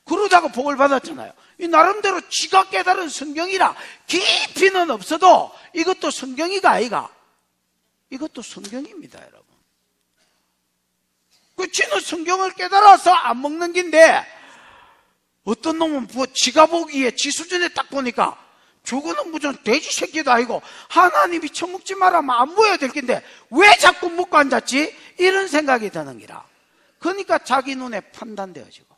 S1: 그러다가 복을 받았잖아요. 이 나름대로 지가 깨달은 성경이라 깊이는 없어도 이것도 성경이가 아이가. 이것도 성경입니다, 여러분. 그 지는 성경을 깨달아서 안 먹는 긴데 어떤 놈은 지가 보기에 지 수준에 딱 보니까 저거는 무슨 돼지 새끼도 아니고 하나님이 처먹지 말라면 안 보여야 될 긴데 왜 자꾸 먹고 앉았지? 이런 생각이 드는 기라. 그러니까 자기 눈에 판단되어지고.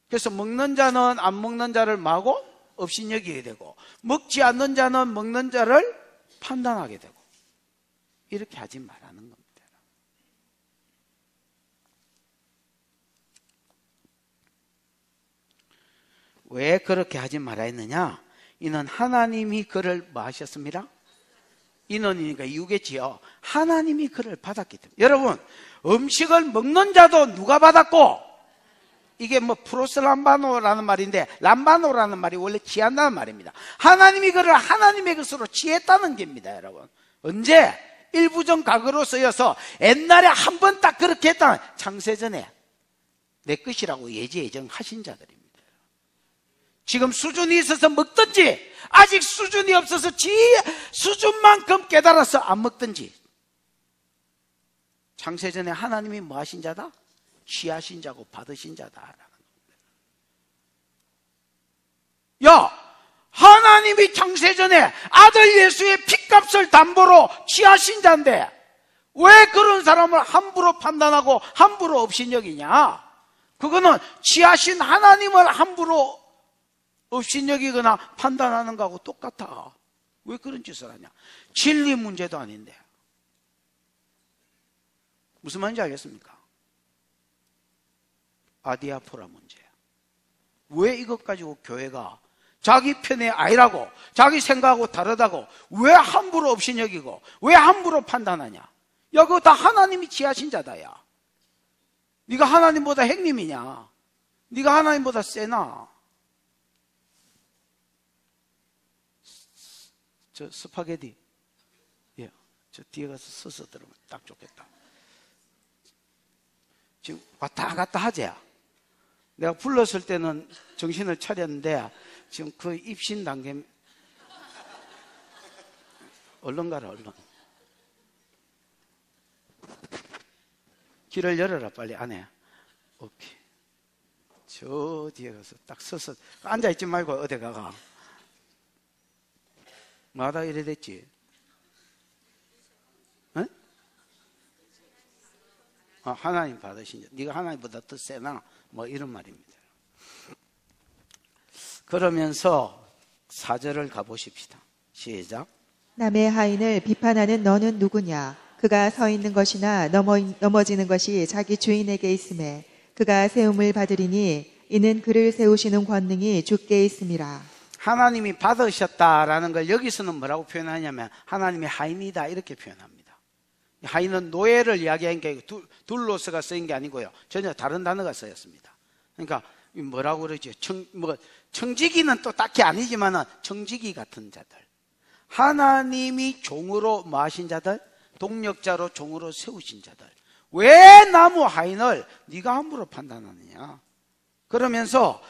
S1: 그래서 먹는 자는 안 먹는 자를 마고 없이 여기게 되고 먹지 않는 자는 먹는 자를 판단하게 되고 이렇게 하지 말라는 겁니다. 왜 그렇게 하지 말아 했느냐? 이는 하나님이 그를 뭐 하셨습니다? 인원이니까 이유겠지요. 하나님이 그를 받았기 때문에. 여러분 음식을 먹는 자도 누가 받았고 이게 뭐 프로스람바노라는 말인데 람바노라는 말이 원래 취한다는 말입니다. 하나님이 그를 하나님의 것으로 취했다는 겁니다, 여러분. 언제? 일부정 각으로 쓰여서 옛날에 한 번 딱 그렇게 했다는 창세전에 내 것이라고 예정하신 자들입니다. 지금 수준이 있어서 먹든지 아직 수준이 없어서 지 수준만큼 깨달아서 안 먹든지 창세전에 하나님이 뭐 하신 자다? 취하신 자고 받으신 자다라는 겁니다. 야, 하나님이 창세전에 아들 예수의 핏값을 담보로 취하신 자인데 왜 그런 사람을 함부로 판단하고 함부로 업신여기냐? 그거는 지하신 하나님을 함부로 업신여기거나 판단하는 거하고 똑같아. 왜 그런 짓을 하냐? 진리 문제도 아닌데. 무슨 말인지 알겠습니까? 아디아포라 문제야. 왜 이것 가지고 교회가 자기 편의 아니라고, 자기 생각하고 다르다고 왜 함부로 업신여기고 왜 함부로 판단하냐? 야, 그거 다 하나님이 지하신 자다. 야, 네가 하나님보다 행님이냐? 네가 하나님보다 세나? 저 스파게티, 예, 저 뒤에 가서 서서 들으면 딱 좋겠다. 지금 왔다 갔다 하지? 내가 불렀을 때는 정신을 차렸는데 지금 그 입신 단계. 얼른 가라, 얼른. 길을 열어라, 빨리 안에. 오케이. 저 뒤에 가서 딱 서서 앉아있지 말고 어디 가가. 뭐하다 이래 됐지? 응? 하나님 받으신 자. 네가 하나님보다 더 세나? 뭐 이런 말입니다. 그러면서 4절을 가보십시다. 시작.
S2: 남의 하인을 비판하는 너는 누구냐? 그가 서 있는 것이나 넘어지는 것이 자기 주인에게 있음에 그가 세움을 받으리니 이는 그를 세우시는 권능이 주께 있음이라.
S1: 하나님이 받으셨다라는 걸 여기서는 뭐라고 표현하냐면 하나님의 하인이다 이렇게 표현합니다. 하인은 노예를 이야기한 게 둘로서가 쓰인 게 아니고요. 전혀 다른 단어가 쓰였습니다. 그러니까 뭐라고 그러죠? 청지기는 또 딱히 아니지만은 청지기 같은 자들. 하나님이 종으로 뭐 하신 자들? 동력자로 종으로 세우신 자들. 왜 나무 하인을 네가 함부로 판단하느냐? 그러면서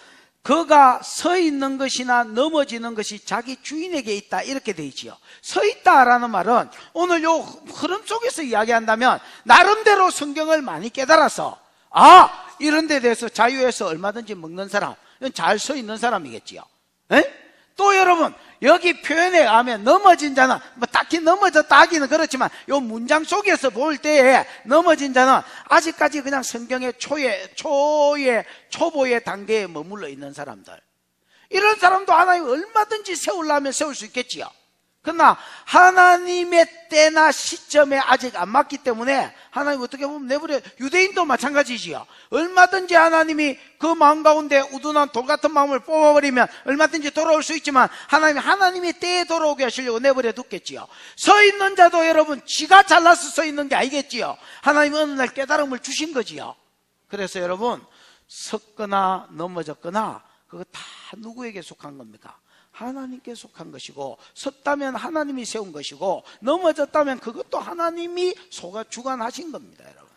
S1: 그가 서 있는 것이나 넘어지는 것이 자기 주인에게 있다 이렇게 돼 있지요. 서 있다라는 말은 오늘 요 흐름 속에서 이야기한다면 나름대로 성경을 많이 깨달아서 이런 데 대해서 자유해서 얼마든지 먹는 사람, 잘 서 있는 사람이겠지요. 에? 또 여러분 여기 표현에 의하면 넘어진 자는 뭐 딱히 넘어졌다 하기는 그렇지만 요 문장 속에서 볼 때에 넘어진 자는 아직까지 그냥 성경의 초보의 단계에 머물러 있는 사람들. 이런 사람도 하나님 얼마든지 세우려면 세울 수 있겠지요. 그러나 하나님의 때나 시점에 아직 안 맞기 때문에 하나님 어떻게 보면 내버려. 유대인도 마찬가지지요. 얼마든지 하나님이 그 마음 가운데 우둔한 돌 같은 마음을 뽑아버리면 얼마든지 돌아올 수 있지만 하나님이 때에 돌아오게 하시려고 내버려 뒀겠지요. 서 있는 자도 여러분 지가 잘나서 서 있는 게 아니겠지요. 하나님 어느 날 깨달음을 주신 거지요. 그래서 여러분 섰거나 넘어졌거나 그거 다 누구에게 속한 겁니까? 하나님께 속한 것이고, 섰다면 하나님이 세운 것이고, 넘어졌다면 그것도 하나님이 주관하신 겁니다, 여러분.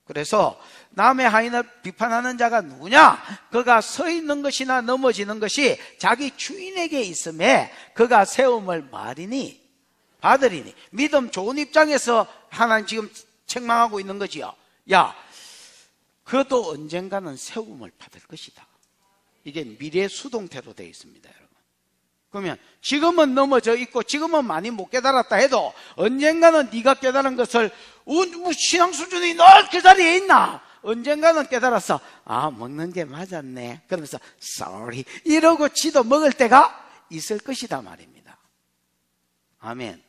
S1: 그래서 남의 하인을 비판하는 자가 누구냐? 그가 서 있는 것이나 넘어지는 것이 자기 주인에게 있음에 그가 세움을 말이니 받으리니. 믿음 좋은 입장에서 하나님 지금 책망하고 있는 거지요. 야, 그도 언젠가는 세움을 받을 것이다. 이게 미래 수동태로 되어 있습니다, 여러분. 그러면 지금은 넘어져 있고 지금은 많이 못 깨달았다 해도 언젠가는 네가 깨달은 것을 신앙 수준이 늘 그 자리에 있나? 언젠가는 깨달았어. 먹는 게 맞았네. 그러면서 sorry 이러고 지도 먹을 때가 있을 것이다 말입니다. 아멘.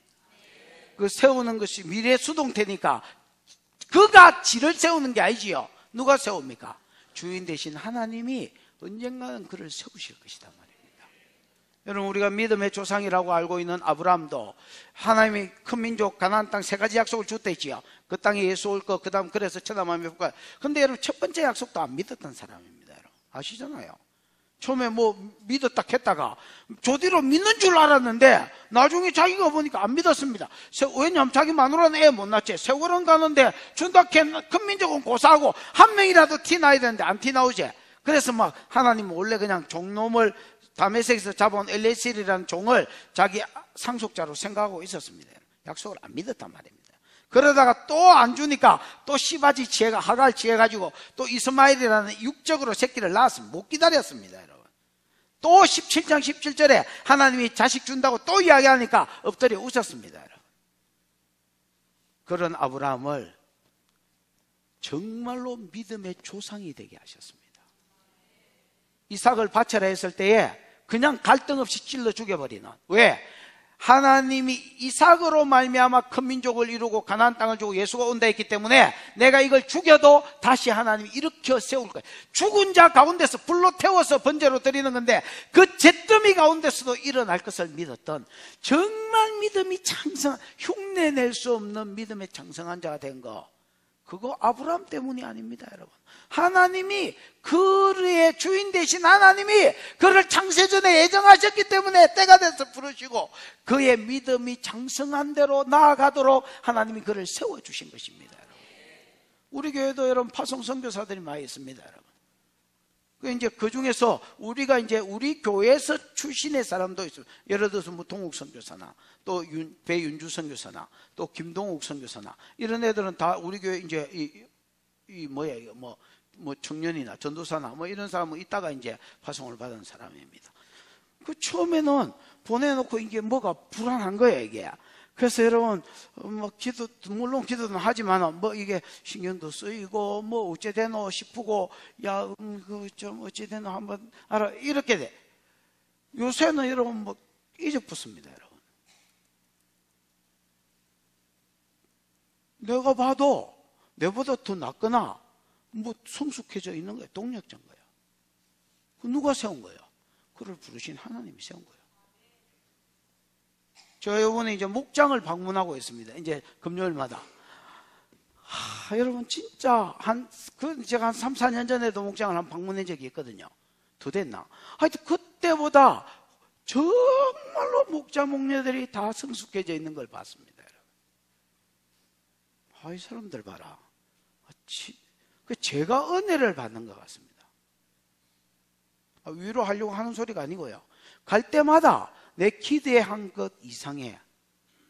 S1: 그 세우는 것이 미래 수동태니까 그가 지를 세우는 게 아니지요. 누가 세웁니까? 주인 대신 하나님이 언젠가는 그를 세우실 것이다 말입니다. 여러분, 우리가 믿음의 조상이라고 알고 있는 아브라함도 하나님이 큰 민족 가나안 땅 3가지 약속을 줬댔지요. 그 땅에 예수 올 것, 그 다음 그래서 천하만민이 복과. 근데 여러분 첫 번째 약속도 안 믿었던 사람입니다. 여러분 아시잖아요. 처음에 믿었다 했다가 조뒤로 믿는 줄 알았는데 나중에 자기가 보니까 안 믿었습니다. 왜냐하면 자기 마누라는 애 못 낳지. 세월은 가는데 준다 큰 민족은 고사하고 한 명이라도 티 나야 되는데 안 티 나오지. 그래서 하나님은 원래 그냥 종놈을 다메섹에서 잡아온 엘레실이라는 종을 자기 상속자로 생각하고 있었습니다. 약속을 안 믿었단 말입니다. 그러다가 또 안 주니까 또 시바지 지혜가 하갈 지혜가지고 또 이스마엘이라는 육적으로 새끼를 낳았습니다. 못 기다렸습니다, 여러분. 또 17장 17절에 하나님이 자식 준다고 또 이야기하니까 엎드려 웃었습니다, 여러분. 그런 아브라함을 정말로 믿음의 조상이 되게 하셨습니다. 이삭을 바쳐라 했을 때에 그냥 갈등 없이 찔러 죽여버리는. 왜? 하나님이 이삭으로 말미암아 큰 민족을 이루고 가나안 땅을 주고 예수가 온다 했기 때문에 내가 이걸 죽여도 다시 하나님이 일으켜 세울 거예요. 죽은 자 가운데서 불로 태워서 번제로 드리는 건데 그 잿더미 가운데서도 일어날 것을 믿었던, 정말 믿음이 장성한, 흉내낼 수 없는 믿음의 장성한 자가 된 거, 그거 아브라함 때문이 아닙니다, 여러분. 하나님이, 그의 주인 되신 하나님이 그를 창세전에 예정하셨기 때문에 때가 돼서 부르시고 그의 믿음이 장성한 대로 나아가도록 하나님이 그를 세워주신 것입니다, 여러분. 우리 교회도 여러분 파송 선교사들이 많이 있습니다, 여러분. 이제 그 중에서 우리가 이제 우리 교회에서 출신의 사람도 있어요. 예를 들어서 뭐 동욱 선교사나 또 배윤주 선교사나 또 김동욱 선교사나 이런 애들은 다 우리 교회 이제 뭐 청년이나 전도사나 뭐 이런 사람은 이따가 이제 파송을 받은 사람입니다. 그 처음에는 보내놓고 이게 뭐가 불안한 거예요, 이게. 그래서 여러분, 물론 기도는 하지만, 이게 신경도 쓰이고, 어찌되노 싶고, 어찌되노 한번 알아. 이렇게 돼. 요새는 여러분, 잊어붙습니다, 여러분. 내가 봐도, 내보다 더 낫거나, 성숙해져 있는 거예요. 동력자인 거예요. 누가 세운 거예요? 그를 부르신 하나님이 세운 거예요. 저 이번에 이제 목장을 방문하고 있습니다. 이제 금요일마다. 여러분, 진짜 제가 한 3, 4년 전에도 목장을 한 방문한 적이 있거든요. 더 됐나? 하여튼 그때보다 정말로 목자 목녀들이 다 성숙해져 있는 걸 봤습니다, 여러분. 이 사람들 봐라. 제가 은혜를 받는 것 같습니다. 위로하려고 하는 소리가 아니고요. 갈 때마다 내 기대에 한 것 이상의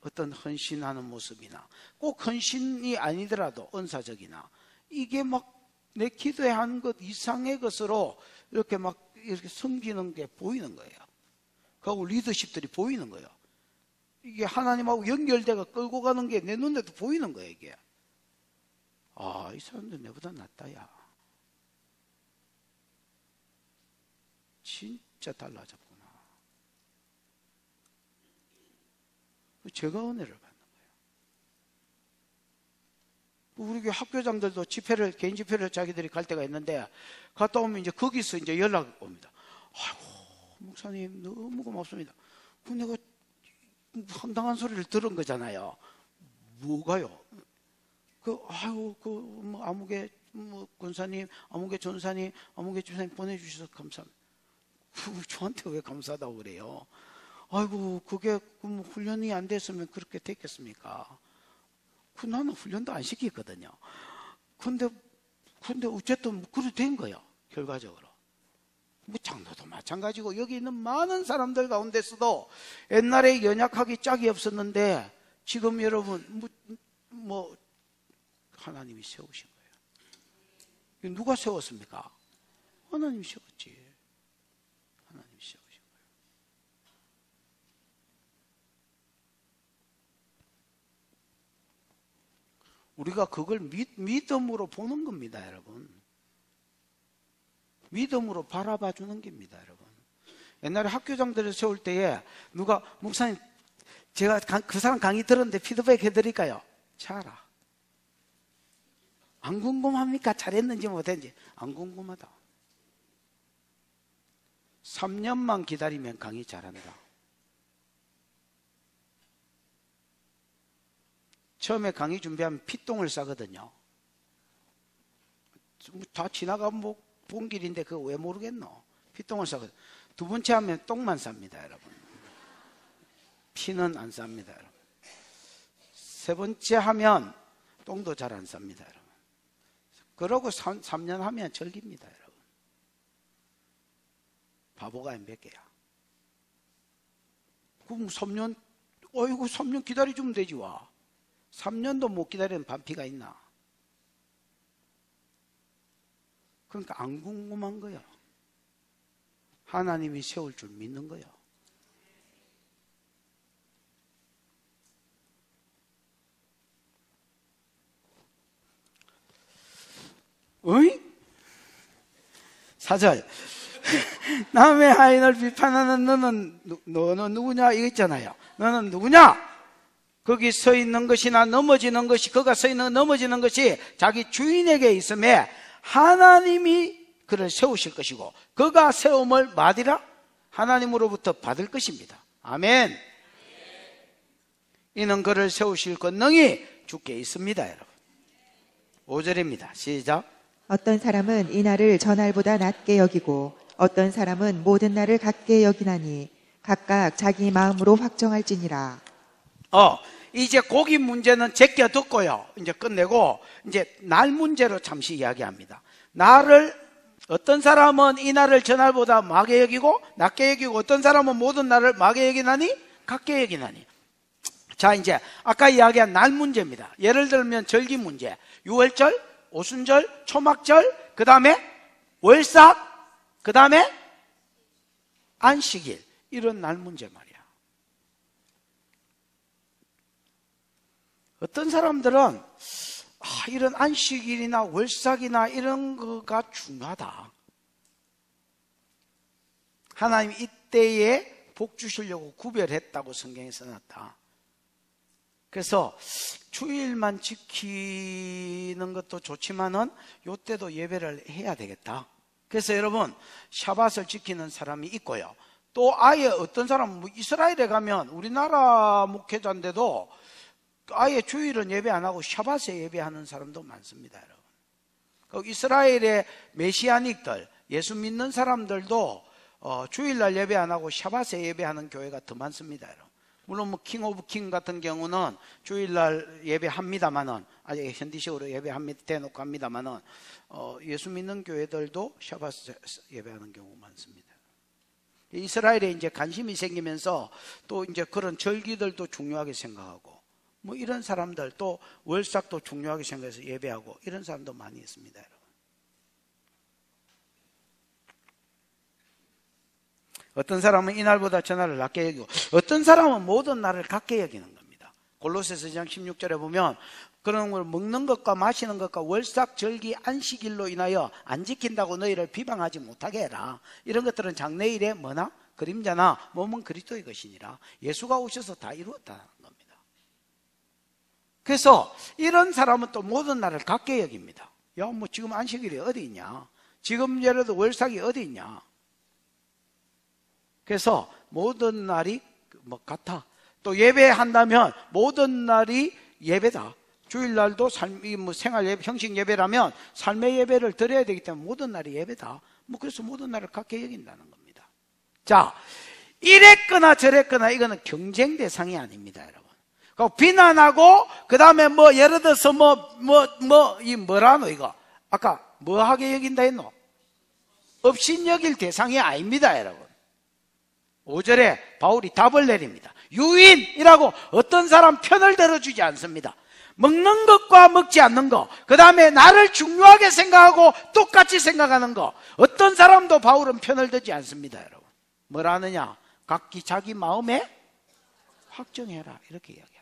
S1: 어떤 헌신하는 모습이나, 꼭 헌신이 아니더라도 은사적이나, 이게 내 기도에 한 것 이상의 것으로 이렇게 섬기는 게 보이는 거예요. 그리고 리더십들이 보이는 거예요. 이게 하나님하고 연결돼가 끌고 가는 게 내 눈에도 보이는 거예요, 이게. 이 사람들 내보다 낫다, 야. 진짜 달라졌구나. 제가 은혜를 받는 거예요. 우리 교회 학교장들도 개인 집회를 자기들이 갈 때가 있는데, 갔다 오면 이제 거기서 이제 연락이 옵니다. 목사님, 너무 고맙습니다. 내가 황당한 소리를 들은 거잖아요. 뭐가요? 아무개 권사님, 아무개 전사님, 아무개 집사님 보내주셔서 감사합니다. 저한테 왜 감사하다고 그래요? 그게 훈련이 안 됐으면 그렇게 됐겠습니까? 나는 훈련도 안 시키거든요. 근데 어쨌든 그렇게 된 거예요, 결과적으로. 장로도 마찬가지고, 여기 있는 많은 사람들 가운데서도 옛날에 연약하기 짝이 없었는데, 지금 여러분, 하나님이 세우신 거예요. 누가 세웠습니까? 하나님이 세웠지. 하나님이 세우신 거예요. 우리가 그걸 믿음으로 보는 겁니다, 여러분. 믿음으로 바라봐 주는 겁니다, 여러분. 옛날에 학교장들을 세울 때에 누가, 목사님, 제가 그 사람 강의 들었는데 피드백 해드릴까요? 잘하. 안 궁금합니까? 잘했는지 못했는지. 안 궁금하다. 3년만 기다리면 강의 잘한다. 처음에 강의 준비하면 피똥을 싸거든요. 다 지나가면 본 길인데 그거 왜 모르겠노? 피똥을 싸거든요. 두 번째 하면 똥만 쌉니다, 여러분. 피는 안 쌉니다, 여러분. 세 번째 하면 똥도 잘 안 쌉니다, 여러분. 그러고 3년 하면 절깁니다, 여러분. 바보가 몇 개야. 그럼 3년 기다려주면 되지, 와. 3년도 못 기다리는 반피가 있나? 그러니까 안 궁금한 거야. 하나님이 세울 줄 믿는 거야. 어이? 4절. 남의 하인을 비판하는 너는 누구냐? 이거 있잖아요. 너는 누구냐? 거기 서 있는 것이나 넘어지는 것이, 그가 서 있는 넘어지는 것이 자기 주인에게 있음에 하나님이 그를 세우실 것이고 그가 세움을 마디라? 하나님으로부터 받을 것입니다. 아멘. 이는 그를 세우실 권능이 주께 있습니다, 여러분. 5절입니다. 시작.
S2: 어떤 사람은 이 날을 전날보다 낮게 여기고 어떤 사람은 모든 날을 같게 여기나니 각각 자기 마음으로 확정할지니라.
S1: 이제 고기 문제는 제껴듣고요. 이제 끝내고 이제 날 문제로 잠시 이야기합니다. 날을 어떤 사람은 이 날을 전날보다 마게 여기고 낮게 여기고 어떤 사람은 모든 날을 마게 여기나니 같게 여기나니. 자, 이제 아까 이야기한 날 문제입니다. 예를 들면 절기 문제, 유월절, 오순절, 초막절, 그 다음에 월삭, 그 다음에 안식일, 이런 날 문제 말이야. 어떤 사람들은 이런 안식일이나 월삭이나 이런 거가 중요하다. 하나님 이때에 복 주시려고 구별했다고 성경에 써놨다. 그래서 주일만 지키는 것도 좋지만은 요때도 예배를 해야 되겠다. 그래서 여러분, 샤밧을 지키는 사람이 있고요. 또 아예 어떤 사람은 이스라엘에 가면 우리나라 목회자인데도 아예 주일은 예배 안 하고 샤밧에 예배하는 사람도 많습니다, 여러분. 이스라엘의 메시아닉들, 예수 믿는 사람들도 주일날 예배 안 하고 샤밧에 예배하는 교회가 더 많습니다, 여러분. 물론 킹 오브 킹 같은 경우는 주일날 예배합니다만은, 아직 현디식으로 예배합니다, 대놓고 합니다만은, 예수 믿는 교회들도 샤밧에 예배하는 경우가 많습니다. 이스라엘에 이제 관심이 생기면서 또 이제 그런 절기들도 중요하게 생각하고, 이런 사람들, 또 월삭도 중요하게 생각해서 예배하고 이런 사람도 많이 있습니다, 여러분. 어떤 사람은 이날보다 저날을 낮게 여기고 어떤 사람은 모든 날을 같게 여기는 겁니다. 골로새서 2장 16절에 보면 그런 걸 먹는 것과 마시는 것과 월삭, 절기, 안식일로 인하여 안 지킨다고 너희를 비방하지 못하게 해라. 이런 것들은 장래일의 뭐나 그림자나 몸은 그리스도의 것이니라. 예수가 오셔서 다 이루었다는 겁니다. 그래서 이런 사람은 또 모든 날을 같게 여깁니다. 야, 지금 안식일이 어디 있냐? 지금 예를 들어 월삭이 어디 있냐? 그래서 모든 날이 같아. 또 예배한다면 모든 날이 예배다. 주일날도 생활 예배, 형식 예배라면 삶의 예배를 드려야 되기 때문에 모든 날이 예배다. 그래서 모든 날을 같게 여긴다는 겁니다. 자, 이랬거나 저랬거나 이거는 경쟁 대상이 아닙니다, 여러분. 비난하고, 그 다음에 예를 들어서 뭐라노, 이거. 아까 뭐 하게 여긴다 했노? 업신여길 대상이 아닙니다, 여러분. 5절에 바울이 답을 내립니다. 유인이라고 어떤 사람 편을 들어주지 않습니다. 먹는 것과 먹지 않는 것, 그 다음에 나를 중요하게 생각하고 똑같이 생각하는 것, 어떤 사람도 바울은 편을 들지 않습니다, 여러분. 뭐라느냐? 각기 자기 마음에 확정해라, 이렇게 이야기합니다.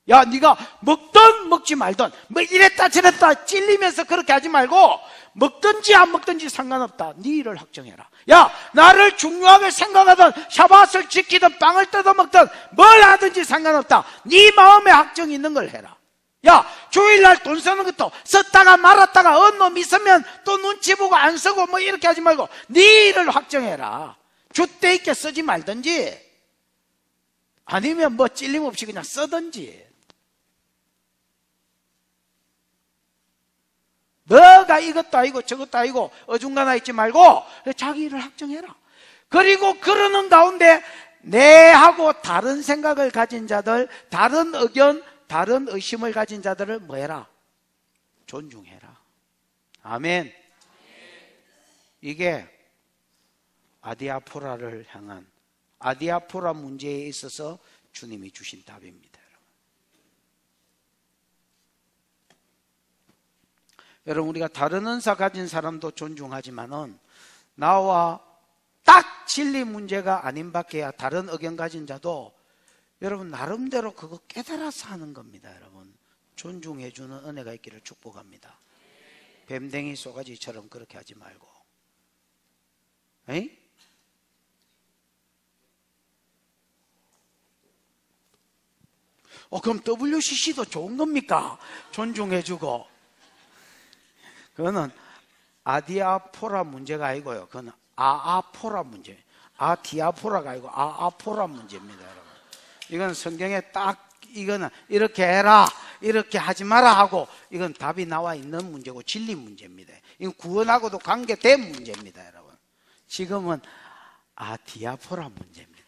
S1: 야, 네가 먹든 먹지 말든 이랬다 저랬다 찔리면서 그렇게 하지 말고 먹든지 안 먹든지 상관없다. 네 일을 확정해라. 야, 나를 중요하게 생각하든 샤밧을 지키든 빵을 뜯어 먹든 뭘 하든지 상관없다. 네 마음에 확정이 있는 걸 해라. 야, 주일날 돈 쓰는 것도 썼다가 말았다가 놈 있으면 또 눈치 보고 안 쓰고 이렇게 하지 말고 네 일을 확정해라. 줏대 있게 쓰지 말든지 아니면 찔림 없이 그냥 쓰든지. 너가 이것도 아니고 저것도 아니고 어중간하 있지 말고 자기 일을 확정해라. 그리고 그러는 가운데 내하고 다른 생각을 가진 자들, 다른 의견, 다른 의심을 가진 자들을 뭐해라? 존중해라. 아멘. 이게 아디아포라를 향한 아디아포라 문제에 있어서 주님이 주신 답입니다. 여러분, 우리가 다른 은사 가진 사람도 존중하지만은 나와 딱 진리 문제가 아닌 밖에야 다른 의견 가진 자도 여러분 나름대로 그거 깨달아서 하는 겁니다. 여러분 존중해주는 은혜가 있기를 축복합니다. 뱀댕이 쏘가지처럼 그렇게 하지 말고. 에이? 그럼 WCC도 좋은 겁니까? 존중해주고. 그거는 아디아포라 문제가 아니고요. 그건 아아포라 문제. 아디아포라가 아니고 아아포라 문제입니다, 여러분. 이건 성경에 딱 이거는 이렇게 해라, 이렇게 하지 마라 하고 이건 답이 나와 있는 문제고 진리 문제입니다. 이건 구원하고도 관계된 문제입니다, 여러분. 지금은 아디아포라 문제입니다.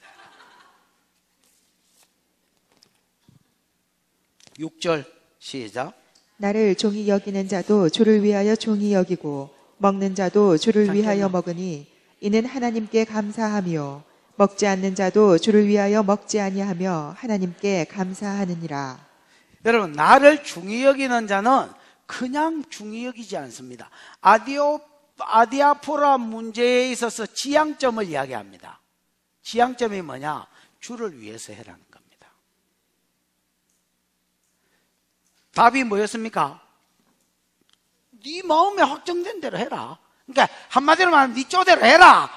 S1: 6절 시작.
S2: 나를 종이 여기는 자도 주를 위하여 종이 여기고 먹는 자도 주를 위하여 먹으니 이는 하나님께 감사하며 먹지 않는 자도 주를 위하여 먹지 아니하며 하나님께 감사하느니라.
S1: 여러분, 나를 중히 여기는 자는 그냥 중히 여기지 않습니다. 아디아포라 문제에 있어서 지향점을 이야기합니다. 지향점이 뭐냐? 주를 위해서 해라는 겁니다. 답이 뭐였습니까? 네 마음에 확정된 대로 해라. 그러니까 한마디로 말하면 네 쪼대로 해라.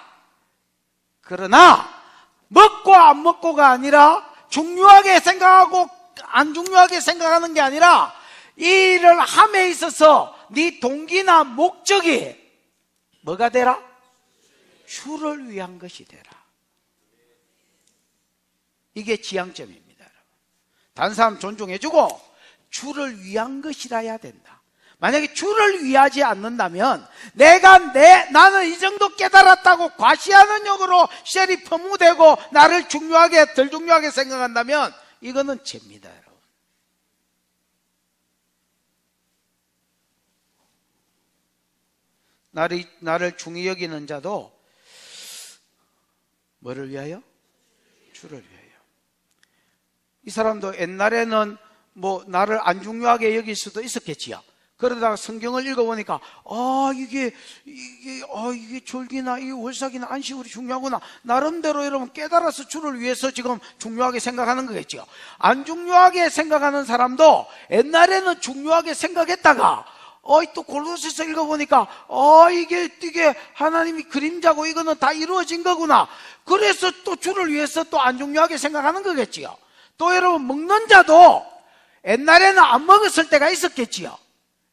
S1: 그러나 먹고 안 먹고가 아니라 중요하게 생각하고 안 중요하게 생각하는 게 아니라 이 일을 함에 있어서 네 동기나 목적이 뭐가 되라? 주를 위한 것이 되라. 이게 지향점입니다, 여러분. 다른 사람 존중해주고 주를 위한 것이라야 된다. 만약에 주를 위하지 않는다면 나는 이 정도 깨달았다고 과시하는 역으로 쉘이 퍼무되고 나를 중요하게 덜 중요하게 생각한다면 이거는 죄입니다, 여러분. 나를 중히 여기는 자도 뭐를 위하여? 주를 위하여. 이 사람도 옛날에는 나를 안 중요하게 여길 수도 있었겠지요. 그러다가 성경을 읽어보니까 이게 절기나 이 월삭이나 안식일이 중요하구나. 나름대로 여러분 깨달아서 주를 위해서 지금 중요하게 생각하는 거겠죠. 안 중요하게 생각하는 사람도 옛날에는 중요하게 생각했다가 또 골로새서 읽어보니까 이게 하나님이 그림자고 이거는 다 이루어진 거구나. 그래서 또 주를 위해서 또 안 중요하게 생각하는 거겠지요. 또 여러분 먹는 자도 옛날에는 안 먹었을 때가 있었겠지요.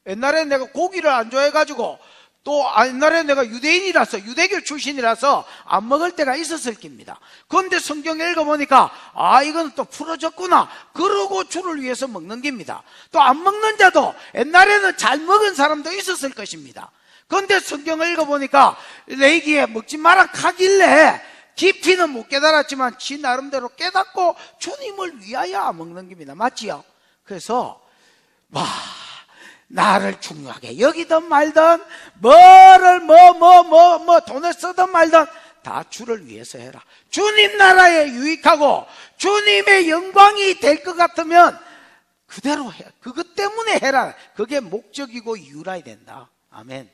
S1: 옛날에 내가 고기를 안 좋아해가지고 또 옛날에 내가 유대인이라서 유대교 출신이라서 안 먹을 때가 있었을 겁니다. 그런데 성경에 읽어보니까 이건 또 풀어졌구나. 그러고 주를 위해서 먹는 겁니다. 또 안 먹는 자도 옛날에는 잘 먹은 사람도 있었을 것입니다. 그런데 성경을 읽어보니까 레위기에 먹지 마라 하길래 깊이는 못 깨달았지만 지 나름대로 깨닫고 주님을 위하여 먹는 겁니다. 맞지요? 그래서 나를 중요하게 여기든 말든 돈을 쓰든 말든 다 주를 위해서 해라. 주님 나라에 유익하고 주님의 영광이 될 것 같으면 그대로 해. 그것 때문에 해라. 그게 목적이고 이유라야 된다. 아멘.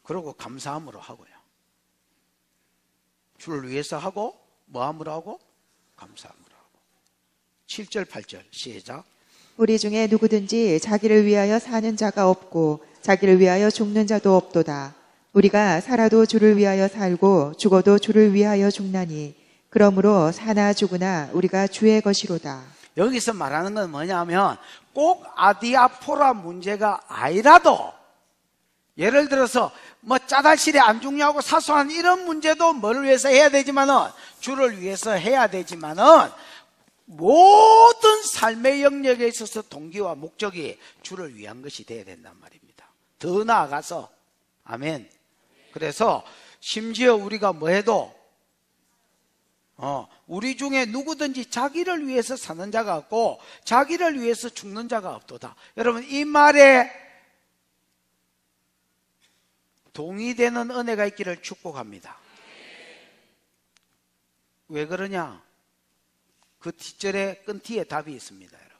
S1: 그러고 감사함으로 하고요. 주를 위해서 하고 뭐함으로 하고? 감사함으로 하고. 7절 8절 시작.
S2: 우리 중에 누구든지 자기를 위하여 사는 자가 없고 자기를 위하여 죽는 자도 없도다. 우리가 살아도 주를 위하여 살고 죽어도 주를 위하여 죽나니 그러므로 사나 죽으나 우리가 주의 것이로다.
S1: 여기서 말하는 건 뭐냐면 꼭 아디아포라 문제가 아니라도 예를 들어서 짜달실이 안 중요하고 사소한 이런 문제도 뭐를 위해서 해야 되지만은 주를 위해서 해야 되지만은 모든 삶의 영역에 있어서 동기와 목적이 주를 위한 것이 돼야 된단 말입니다. 더 나아가서 아멘. 그래서 심지어 우리가 뭐 해도 우리 중에 누구든지 자기를 위해서 사는 자가 없고 자기를 위해서 죽는 자가 없도다. 여러분 이 말에 동의되는 은혜가 있기를 축복합니다. 왜 그러냐? 그 뒷절에 끈티에 답이 있습니다. 여러분.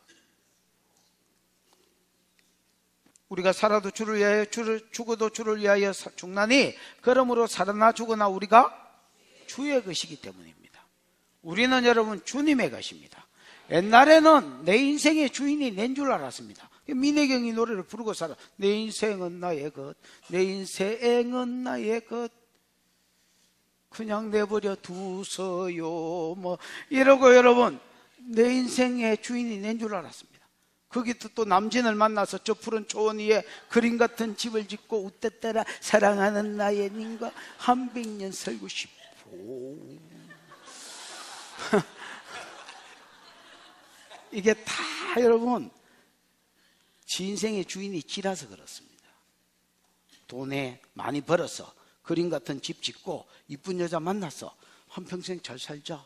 S1: 우리가 살아도 주를 위하여 죽어도 주를 위하여 죽나니 그러므로 살아나 죽으나 우리가 주의 것이기 때문입니다. 우리는 여러분 주님의 것입니다. 옛날에는 내 인생의 주인이 낸 줄 알았습니다. 민혜경이 노래를 부르고 살아. 내 인생은 나의 것, 내 인생은 나의 것, 그냥 내버려 두세요. 뭐 이러고 여러분 내 인생의 주인이 낸 줄 알았습니다. 거기서 또 남진을 만나서 저 푸른 초원 위에 그림 같은 집을 짓고 웃댔더라 사랑하는 나의 님과 한 100년 살고 싶어. 이게 다 여러분 지 인생의 주인이 지라서 그렇습니다. 돈에 많이 벌어서 그림 같은 집 짓고 이쁜 여자 만나서 한평생 잘 살자.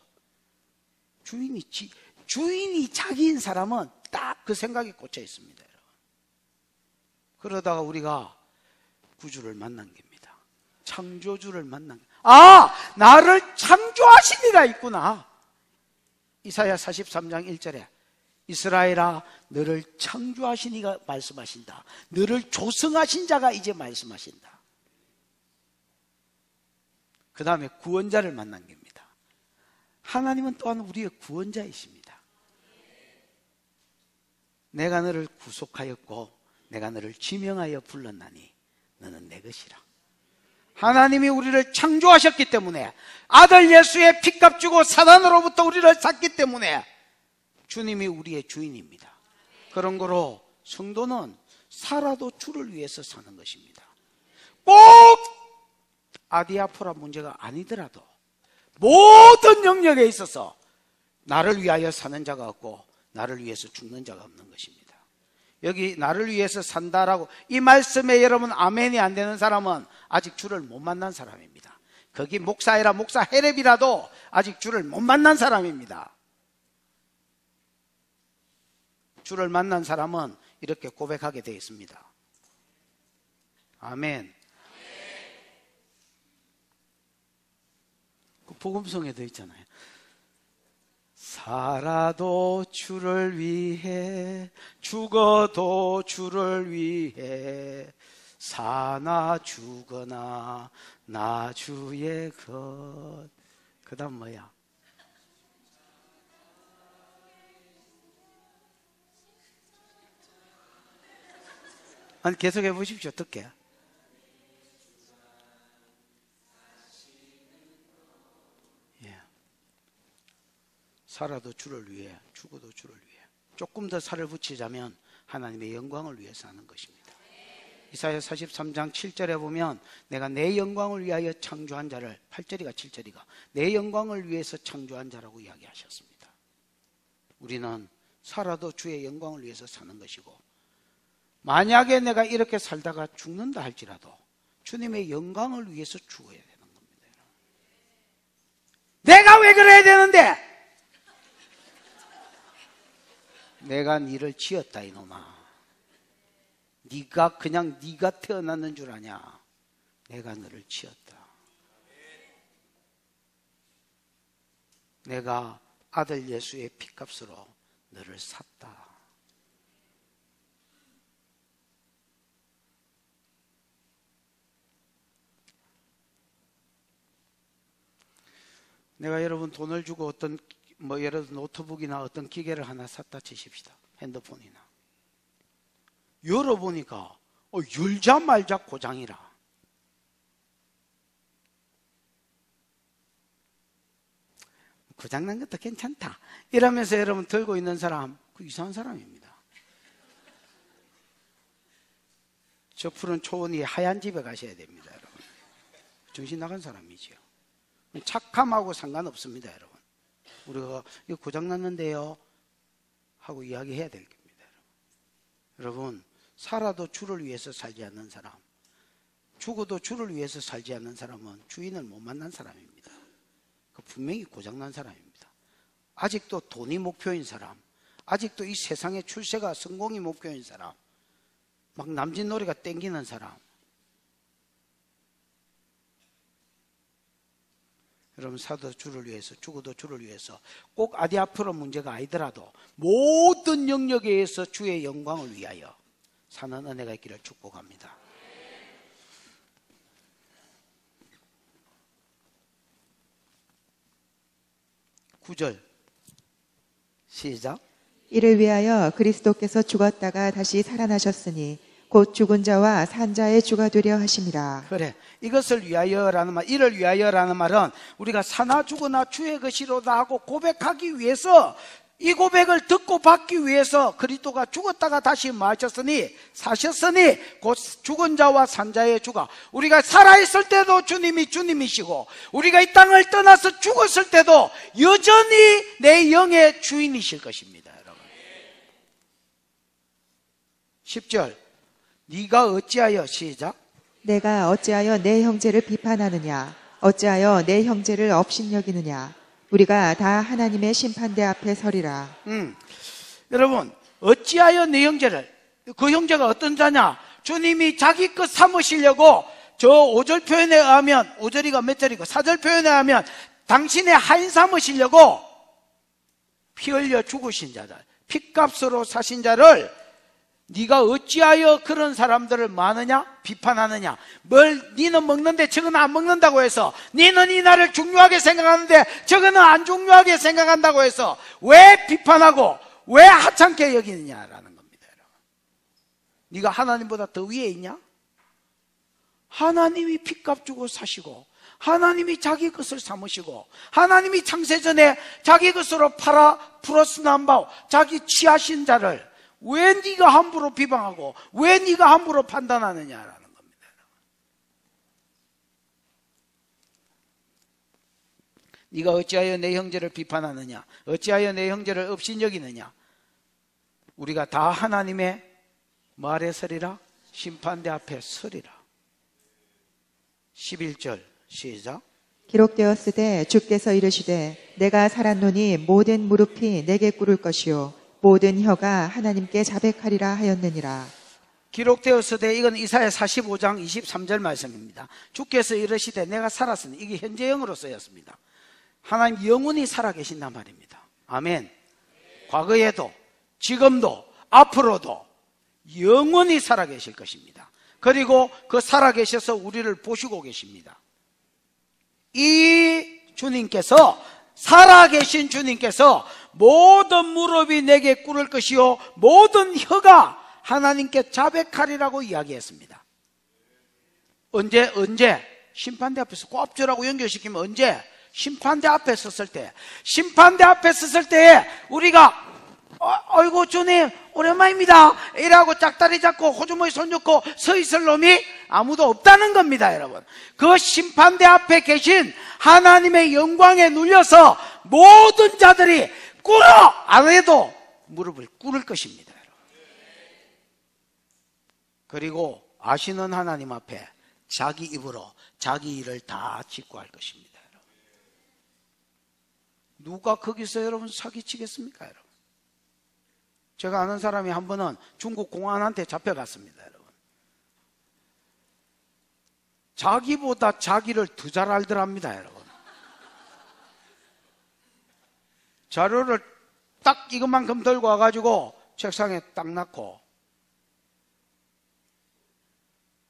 S1: 주인이 자기인 사람은 딱 그 생각에 꽂혀 있습니다. 여러분. 그러다가 우리가 구주를 만난 겁니다. 창조주를 만난 겁니다. 아! 나를 창조하신 이가 있구나. 이사야 43장 1절에 이스라엘아 너를 창조하신 이가 말씀하신다. 너를 조성하신 자가 이제 말씀하신다. 그 다음에 구원자를 만난 겁니다. 하나님은 또한 우리의 구원자이십니다. 내가 너를 구속하였고 내가 너를 지명하여 불렀나니 너는 내 것이라. 하나님이 우리를 창조하셨기 때문에 아들 예수의 피값 주고 사단으로부터 우리를 샀기 때문에 주님이 우리의 주인입니다. 그런 거로 성도는 살아도 주를 위해서 사는 것입니다. 꼭 아디아포라 문제가 아니더라도 모든 영역에 있어서 나를 위하여 사는 자가 없고 나를 위해서 죽는 자가 없는 것입니다. 여기 나를 위해서 산다라고 이 말씀에 여러분 아멘이 안 되는 사람은 아직 주를 못 만난 사람입니다. 거기 목사이라 목사 헤렙이라도 아직 주를 못 만난 사람입니다. 주를 만난 사람은 이렇게 고백하게 되어 있습니다. 아멘. 그 복음성에 되어 있잖아요. 살아도 주를 위해 죽어도 주를 위해 사나 죽거나 나 주의 것. 그 다음 뭐야? 아니 계속해 보십시오. 어떻게? 살아도 주를 위해 죽어도 주를 위해. 조금 더 살을 붙이자면 하나님의 영광을 위해서 하는 것입니다. 이사야 43장 7절에 보면 내가 내 영광을 위하여 창조한 자를 8절이가 7절이가 내 영광을 위해서 창조한 자라고 이야기하셨습니다. 우리는 살아도 주의 영광을 위해서 사는 것이고 만약에 내가 이렇게 살다가 죽는다 할지라도 주님의 영광을 위해서 죽어야 되는 겁니다. 내가 왜 그래야 되는데? 내가 니를 지었다 이놈아. 네가 그냥 네가 태어났는 줄 아냐. 내가 너를 지었다. 내가 아들 예수의 피값으로 너를 샀다. 내가 여러분 돈을 주고 어떤 예를 들어 노트북이나 어떤 기계를 하나 샀다 치십시다. 핸드폰이나. 열어보니까 열자말자 고장이라. 고장난 것도 괜찮다. 이러면서 여러분 들고 있는 사람 그 이상한 사람입니다. 저 푸른 초원 위에 하얀 집에 가셔야 됩니다. 여러분. 정신 나간 사람이지요. 착함하고 상관없습니다. 여러분. 우리가 이거 고장났는데요 하고 이야기해야 될 겁니다. 여러분 살아도 주를 위해서 살지 않는 사람, 죽어도 주를 위해서 살지 않는 사람은 주인을 못 만난 사람입니다. 그 분명히 고장난 사람입니다. 아직도 돈이 목표인 사람, 아직도 이 세상의 출세가 성공이 목표인 사람, 막 남진놀이가 땡기는 사람. 여러분 사도 주를 위해서 죽어도 주를 위해서 꼭 아디아프로 문제가 아니더라도 모든 영역에 의해서 주의 영광을 위하여 사는 은혜가 있기를 축복합니다. (9절) 시작.
S2: 이를 위하여 그리스도께서 죽었다가 다시 살아나셨으니 곧 죽은 자와 산 자의 주가 되려 하심이라.
S1: 그래. 이것을 위하여라는 말, 이를 위하여라는 말은 우리가 사나 죽으나 주의 것이로다 하고 고백하기 위해서, 이 고백을 듣고 받기 위해서 그리스도가 죽었다가 다시 사셨으니 곧 죽은 자와 산 자의 주가, 우리가 살아있을 때도 주님이 주님이시고 우리가 이 땅을 떠나서 죽었을 때도 여전히 내 영의 주인이실 것입니다. 여러분. 10절. 네가 어찌하여, 시작.
S2: 내가 어찌하여 내 형제를 비판하느냐? 어찌하여 내 형제를 업신여기느냐? 우리가 다 하나님의 심판대 앞에 서리라.
S1: 여러분, 어찌하여 내 형제를, 그 형제가 어떤 자냐? 주님이 자기 것 삼으시려고 저 5절 표현에 의하면, 5절이가 몇 절이고 4절 표현에 의하면 당신의 하인 삼으시려고 피 흘려 죽으신 자들, 핏값으로 사신 자를 네가 어찌하여 그런 사람들을 많으냐? 비판하느냐? 니는 먹는데 저거는 안 먹는다고 해서, 니는 이 나를 중요하게 생각하는데 저거는 안 중요하게 생각한다고 해서 왜 비판하고 왜 하찮게 여기느냐라는 겁니다. 여러분. 네가 하나님보다 더 위에 있냐? 하나님이 핏값 주고 사시고 하나님이 자기 것을 삼으시고 하나님이 창세전에 자기 것으로 팔아 플러스 남바오 자기 취하신 자를 왜 네가 함부로 비방하고 왜 네가 함부로 판단하느냐라는 겁니다. 네가 어찌하여 내 형제를 비판하느냐? 어찌하여 내 형제를 업신여기느냐? 우리가 다 하나님의 말에 서리라, 심판대 앞에 서리라. 11절 시작.
S2: 기록되었으되 주께서 이르시되 내가 살았노니 모든 무릎이 내게 꿇을 것이요 모든 혀가 하나님께 자백하리라 하였느니라.
S1: 기록되었으되, 이건 이사야 45장 23절 말씀입니다. 주께서 이르시되 내가 살았으니, 이게 현재형으로 쓰였습니다. 하나님 영원히 살아계신단 말입니다. 아멘. 과거에도 지금도 앞으로도 영원히 살아계실 것입니다. 그리고 그 살아계셔서 우리를 보시고 계십니다. 이 주님께서, 살아계신 주님께서 모든 무릎이 내게 꿇을 것이요 모든 혀가 하나님께 자백하리라고 이야기했습니다. 언제? 심판대 앞에서, 꼽절하고 연결시키면 언제? 심판대 앞에 섰을 때. 심판대 앞에 섰을 때에 우리가 아이고 주님 오랜만입니다 이라고 짝다리 잡고 호주머니 손 놓고 서 있을 놈이 아무도 없다는 겁니다. 여러분, 그 심판대 앞에 계신 하나님의 영광에 눌려서 모든 자들이 꿇어 안 해도 무릎을 꿇을 것입니다. 여러분. 그리고 아시는 하나님 앞에 자기 입으로 자기 일을 다 짓고 할 것입니다. 여러분. 누가 거기서 여러분 사기치겠습니까? 여러분, 제가 아는 사람이 한 번은 중국 공안한테 잡혀갔습니다. 여러분, 자기보다 자기를 더 잘 알더랍니다. 여러분, 자료를 딱 이것만큼 들고 와가지고 책상에 딱 놨고,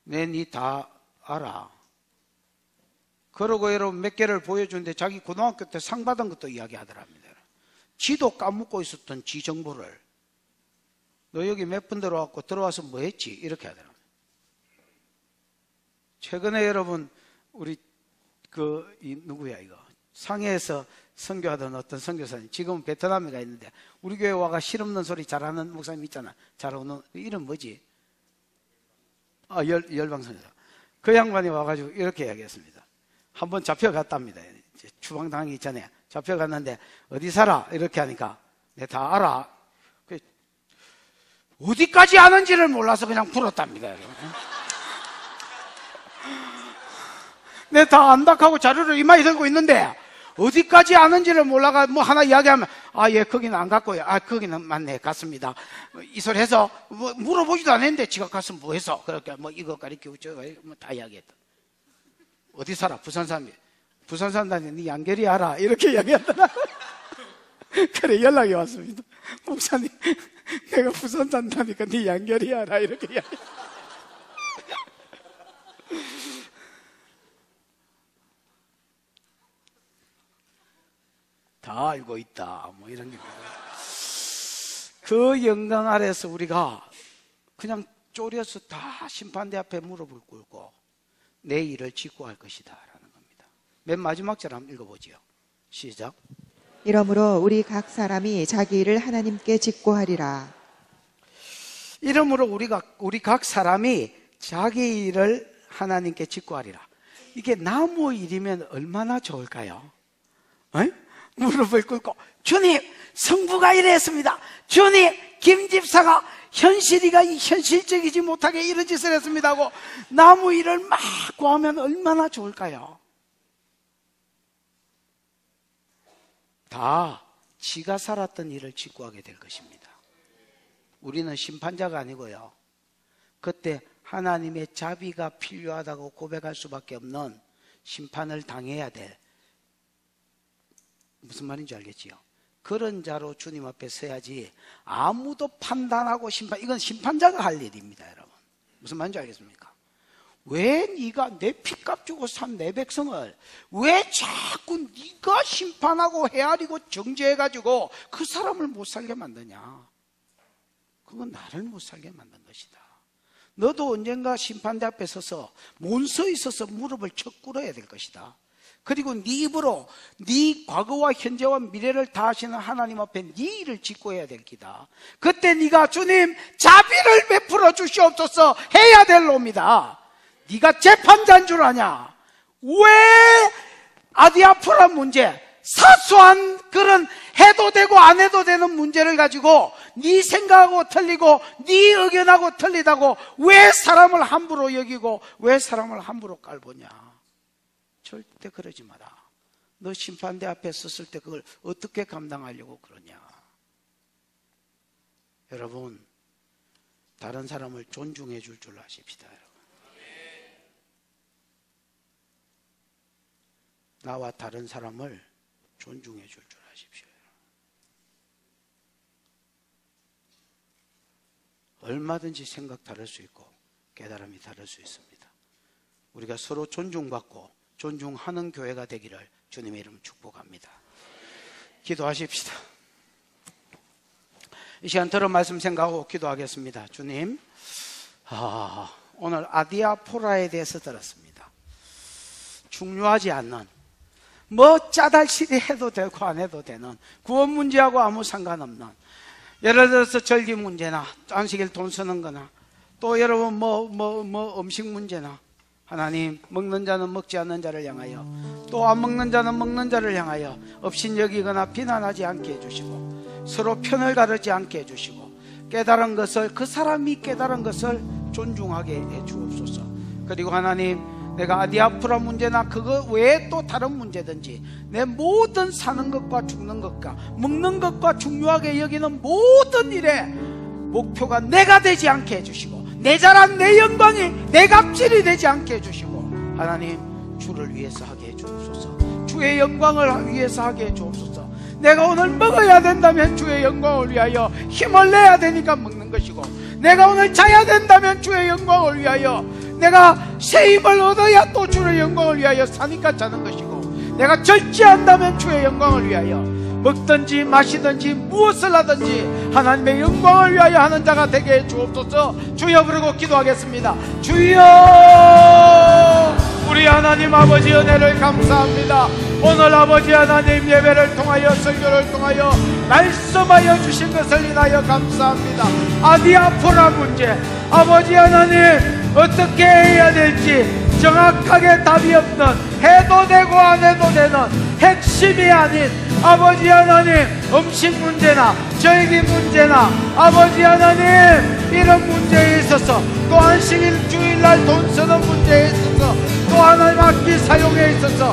S1: 니 다 알아. 그러고 여러분 몇 개를 보여주는데 자기 고등학교 때 상 받은 것도 이야기하더랍니다. 지도 까먹고 있었던 지 정보를 너 여기 몇 분 들어왔고 들어와서 뭐 했지? 이렇게 하더랍니다. 최근에 여러분 우리 누구야 이거 상해에서 선교하던 어떤 선교사님, 지금은 베트남에 가 있는데 우리 교회 와가 실없는 소리 잘하는 목사님 있잖아. 잘하는 이름 뭐지? 열방선이다. 그 양반이 와가지고 이렇게 이야기했습니다. 한번 잡혀갔답니다. 추방당하기 전에 잡혀갔는데 어디 살아? 이렇게 하니까 내 다 알아. 어디까지 아는지를 몰라서 그냥 풀었답니다. 내 다 안다하고 자료를 이마에 들고 있는데 어디까지 아는지를 몰라가 뭐 하나 이야기하면 예 거기는 안 갔고요. 거기는 맞네 갔습니다. 이 소리 해서 뭐 물어보지도 않았는데 지가 가서 뭐 해서 그렇게 뭐 이거 가리키고 저거 뭐 다 이야기했다. 어디 살아? 부산 사람이. 부산 산다니 네 양결이 알아 이렇게 이야기하더라. 그래 연락이 왔습니다. 목사님 내가 부산 산다니까 네 양결이 알아 이렇게 이야기. 다 알고 있다 뭐 이런 게. 그 영광 아래서 우리가 그냥 쪼려서 다 심판대 앞에 무릎을 꿇고 내 일을 직고할 것이다 라는 겁니다. 맨 마지막 절 한번 읽어보지요. 시작.
S2: 이러므로 우리 각 사람이 자기 일을 하나님께 직고하리라.
S1: 이러므로 우리 각 사람이 자기 일을 하나님께 직고하리라. 이게 나무 일이면 얼마나 좋을까요? 무릎을 꿇고 주님 성부가 이랬습니다. 주님 김 집사가 현실적이지 못하게 이런 짓을 했습니다 하고 나무 일을 막 구하면 얼마나 좋을까요? 다 지가 살았던 일을 직구하게 될 것입니다. 우리는 심판자가 아니고요, 그때 하나님의 자비가 필요하다고 고백할 수밖에 없는 심판을 당해야 될, 무슨 말인지 알겠지요? 그런 자로 주님 앞에 서야지 아무도 판단하고 이건 심판자가 할 일입니다. 여러분 무슨 말인지 알겠습니까? 왜 네가 내 피값 주고 산 내 백성을 왜 자꾸 네가 심판하고 헤아리고 정죄해가지고 그 사람을 못 살게 만드냐? 그건 나를 못 살게 만든 것이다. 너도 언젠가 심판대 앞에 서서 몬서 있어서 무릎을 쳐 꿇어야 될 것이다. 그리고 네 입으로 네 과거와 현재와 미래를 다 아시는 하나님 앞에 네 일을 직고해야 될 기다. 그때 네가 주님 자비를 베풀어 주시옵소서 해야 될 놈이다. 네가 재판자인 줄 아냐? 왜 아디아포라 문제, 사소한 그런 해도 되고 안 해도 되는 문제를 가지고 네 생각하고 틀리고 네 의견하고 틀리다고 왜 사람을 함부로 여기고 왜 사람을 함부로 깔보냐? 절대 그러지 마라. 너 심판대 앞에 섰을 때 그걸 어떻게 감당하려고 그러냐? 여러분, 다른 사람을 존중해 줄 줄 아십시다. 여러분. 나와 다른 사람을 존중해 줄 줄 아십시오. 얼마든지 생각 다를 수 있고 깨달음이 다를 수 있습니다. 우리가 서로 존중받고 존중하는 교회가 되기를 주님의 이름 축복합니다. 기도하십시다. 이 시간 들은 말씀 생각하고 기도하겠습니다. 주님, 오늘 아디아포라에 대해서 들었습니다. 중요하지 않는, 뭐 짜달시리 해도 되고 안 해도 되는, 구원 문제하고 아무 상관없는, 예를 들어서 절기 문제나 안식일 돈 쓰는 거나, 또 여러분 음식 문제나, 하나님, 먹는 자는 먹지 않는 자를 향하여, 또 안 먹는 자는 먹는 자를 향하여 업신여기거나 비난하지 않게 해주시고, 서로 편을 가르지 않게 해주시고, 깨달은 것을, 그 사람이 깨달은 것을 존중하게 해주옵소서. 그리고 하나님, 내가 아디아프라 문제나 그거 외에 또 다른 문제든지 내 모든 사는 것과 죽는 것과 먹는 것과 중요하게 여기는 모든 일에 목표가 내가 되지 않게 해주시고, 내 자랑, 내 영광이, 내 갑질이 되지 않게 해주시고, 하나님, 주를 위해서 하게 해주옵소서. 주의 영광을 위해서 하게 해주옵소서. 내가 오늘 먹어야 된다면 주의 영광을 위하여 힘을 내야 되니까 먹는 것이고, 내가 오늘 자야 된다면 주의 영광을 위하여, 내가 새 힘을 얻어야 또 주의 영광을 위하여 사니까 자는 것이고, 내가 절제한다면 주의 영광을 위하여 먹든지 마시든지 무엇을 하든지 하나님의 영광을 위하여 하는 자가 되게 해 주옵소서. 주여 부르고 기도하겠습니다. 주여, 우리 하나님 아버지 은혜를 감사합니다. 오늘 아버지 하나님 예배를 통하여 설교를 통하여 말씀하여 주신 것을 인하여 감사합니다. 아디아포라 문제, 아버지 하나님 어떻게 해야 될지 정확하게 답이 없는, 해도 되고 안 해도 되는 핵심이 아닌 아버지 하나님 음식 문제나 절기 문제나 아버지 하나님 이런 문제에 있어서, 또 안식일 주일날 돈 쓰는 문제에 있어서, 또 하나님 악기 사용에 있어서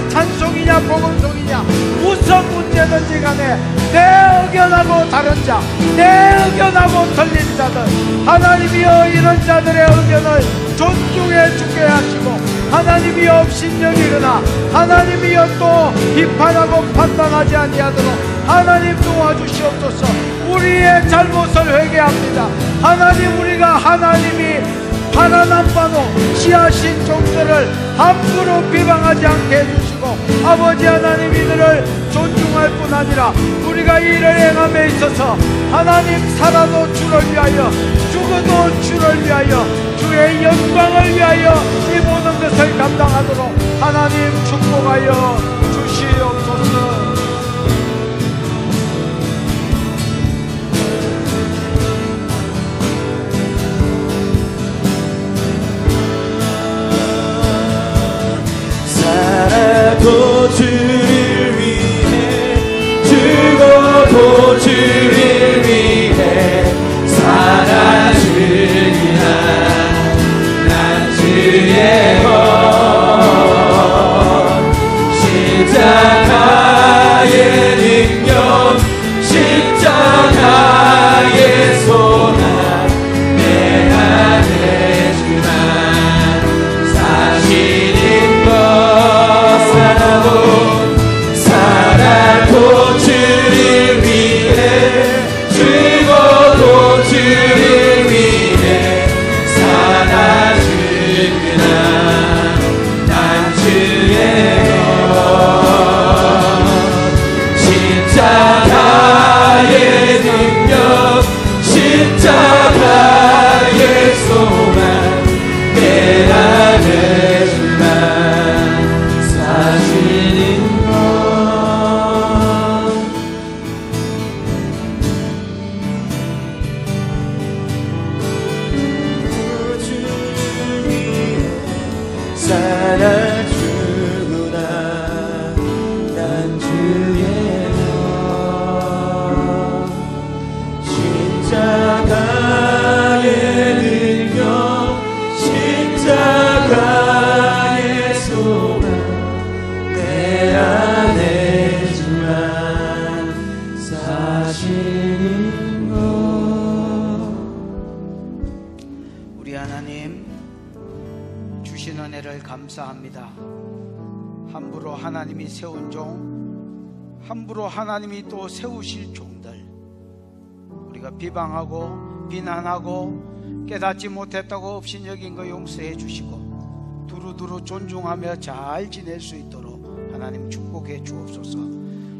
S1: 찬송이냐 복음송이냐 무슨 문제든지 간에 내 의견하고 다른 자, 내 의견하고 틀린 자들, 하나님이여 이런 자들의 의견을 존중해 주게 하시고, 하나님이여 업신여기거나 하나님이여 또 비판하고 판단하지 아니하도록 하나님 도와주시옵소서. 우리의 잘못을 회개합니다. 하나님, 우리가 하나님이 파란한 바로 지하신 종들을 함부로 비방하지 않게 해주시고, 아버지 하나님 이들을 존중할 뿐 아니라 우리가 일을 행함에 있어서 하나님 살아도 주를 위하여 죽어도 주를 위하여 주의 영광을 위하여 이 모든 것을 감당하도록 하나님 축복하여 주시옵소서.
S3: 살아도 주를 위해 죽어도 주를 위해 살아주리라. 난 주의 것 십자가의 능력 십자가의 소망 내 안에 주만 사실인 것. 살아도 주를 위해 죽어도 주를 위해 살아주리라. 난 주의 것 십자가의 능력 십자가의 소망 내 안에 주만 사실인 것. 살아주구나. 난 주의 것 십자가의 능력 십자가의 소망 내 안에 주만 사실인 것.
S1: 우리 하나님 주신 은혜를 감사합니다. 함부로 하나님이 세운 종, 함부로 하나님이 또 세우실 종들, 우리가 비방하고 비난하고 깨닫지 못했다고 업신여긴 거 용서해 주시고 두루두루 존중하며 잘 지낼 수 있도록 하나님 축복해 주옵소서.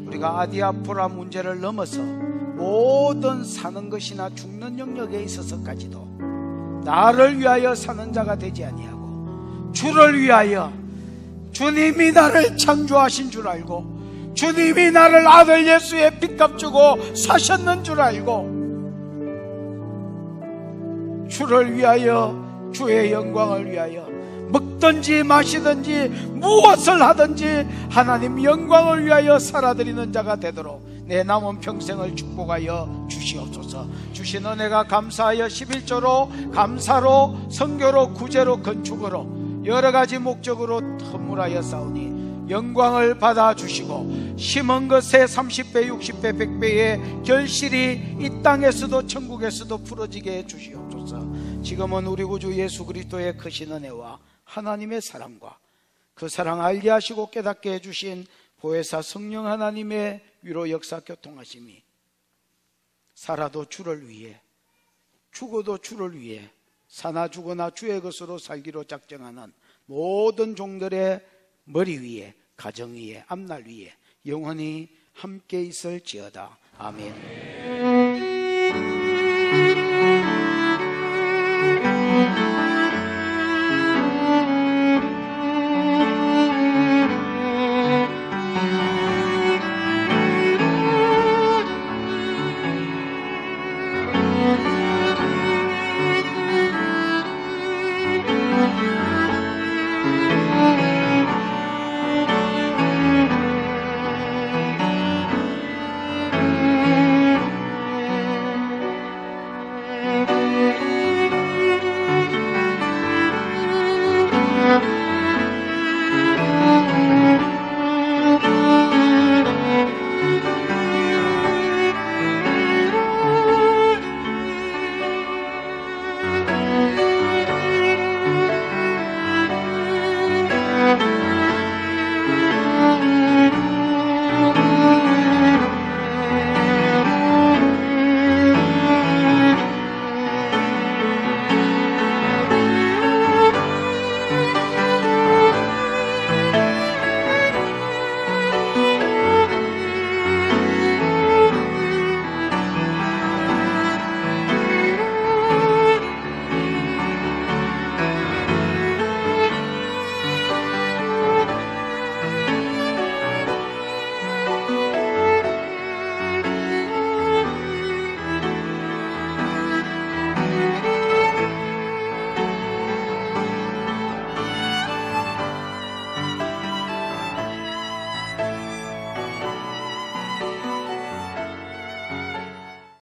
S1: 우리가 아디아포라 문제를 넘어서 모든 사는 것이나 죽는 영역에 있어서까지도 나를 위하여 사는 자가 되지 아니하고 주를 위하여, 주님이 나를 창조하신 줄 알고 주님이 나를 아들 예수의 핏값 주고 사셨는 줄 알고 주를 위하여, 주의 영광을 위하여 먹든지 마시든지 무엇을 하든지 하나님 영광을 위하여 살아드리는 자가 되도록 내 남은 평생을 축복하여 주시옵소서. 주신 은혜가 감사하여 11조로 감사로 선교로 구제로 건축으로 여러가지 목적으로 헌물하여 싸우니 영광을 받아주시고 심은 것에 30배 60배 100배의 결실이 이 땅에서도 천국에서도 풀어지게 해주시옵소서. 지금은 우리 구주 예수 그리스도의 크신 은혜와 하나님의 사랑과 그 사랑 알게 하시고 깨닫게 해주신 보혜사 성령 하나님의 위로 역사 교통하심이 살아도 주를 위해 죽어도 주를 위해 사나 죽으나 주의 것으로 살기로 작정하는 모든 종들의 머리 위에, 가정 위에, 앞날 위에 영원히 함께 있을지어다. 아멘.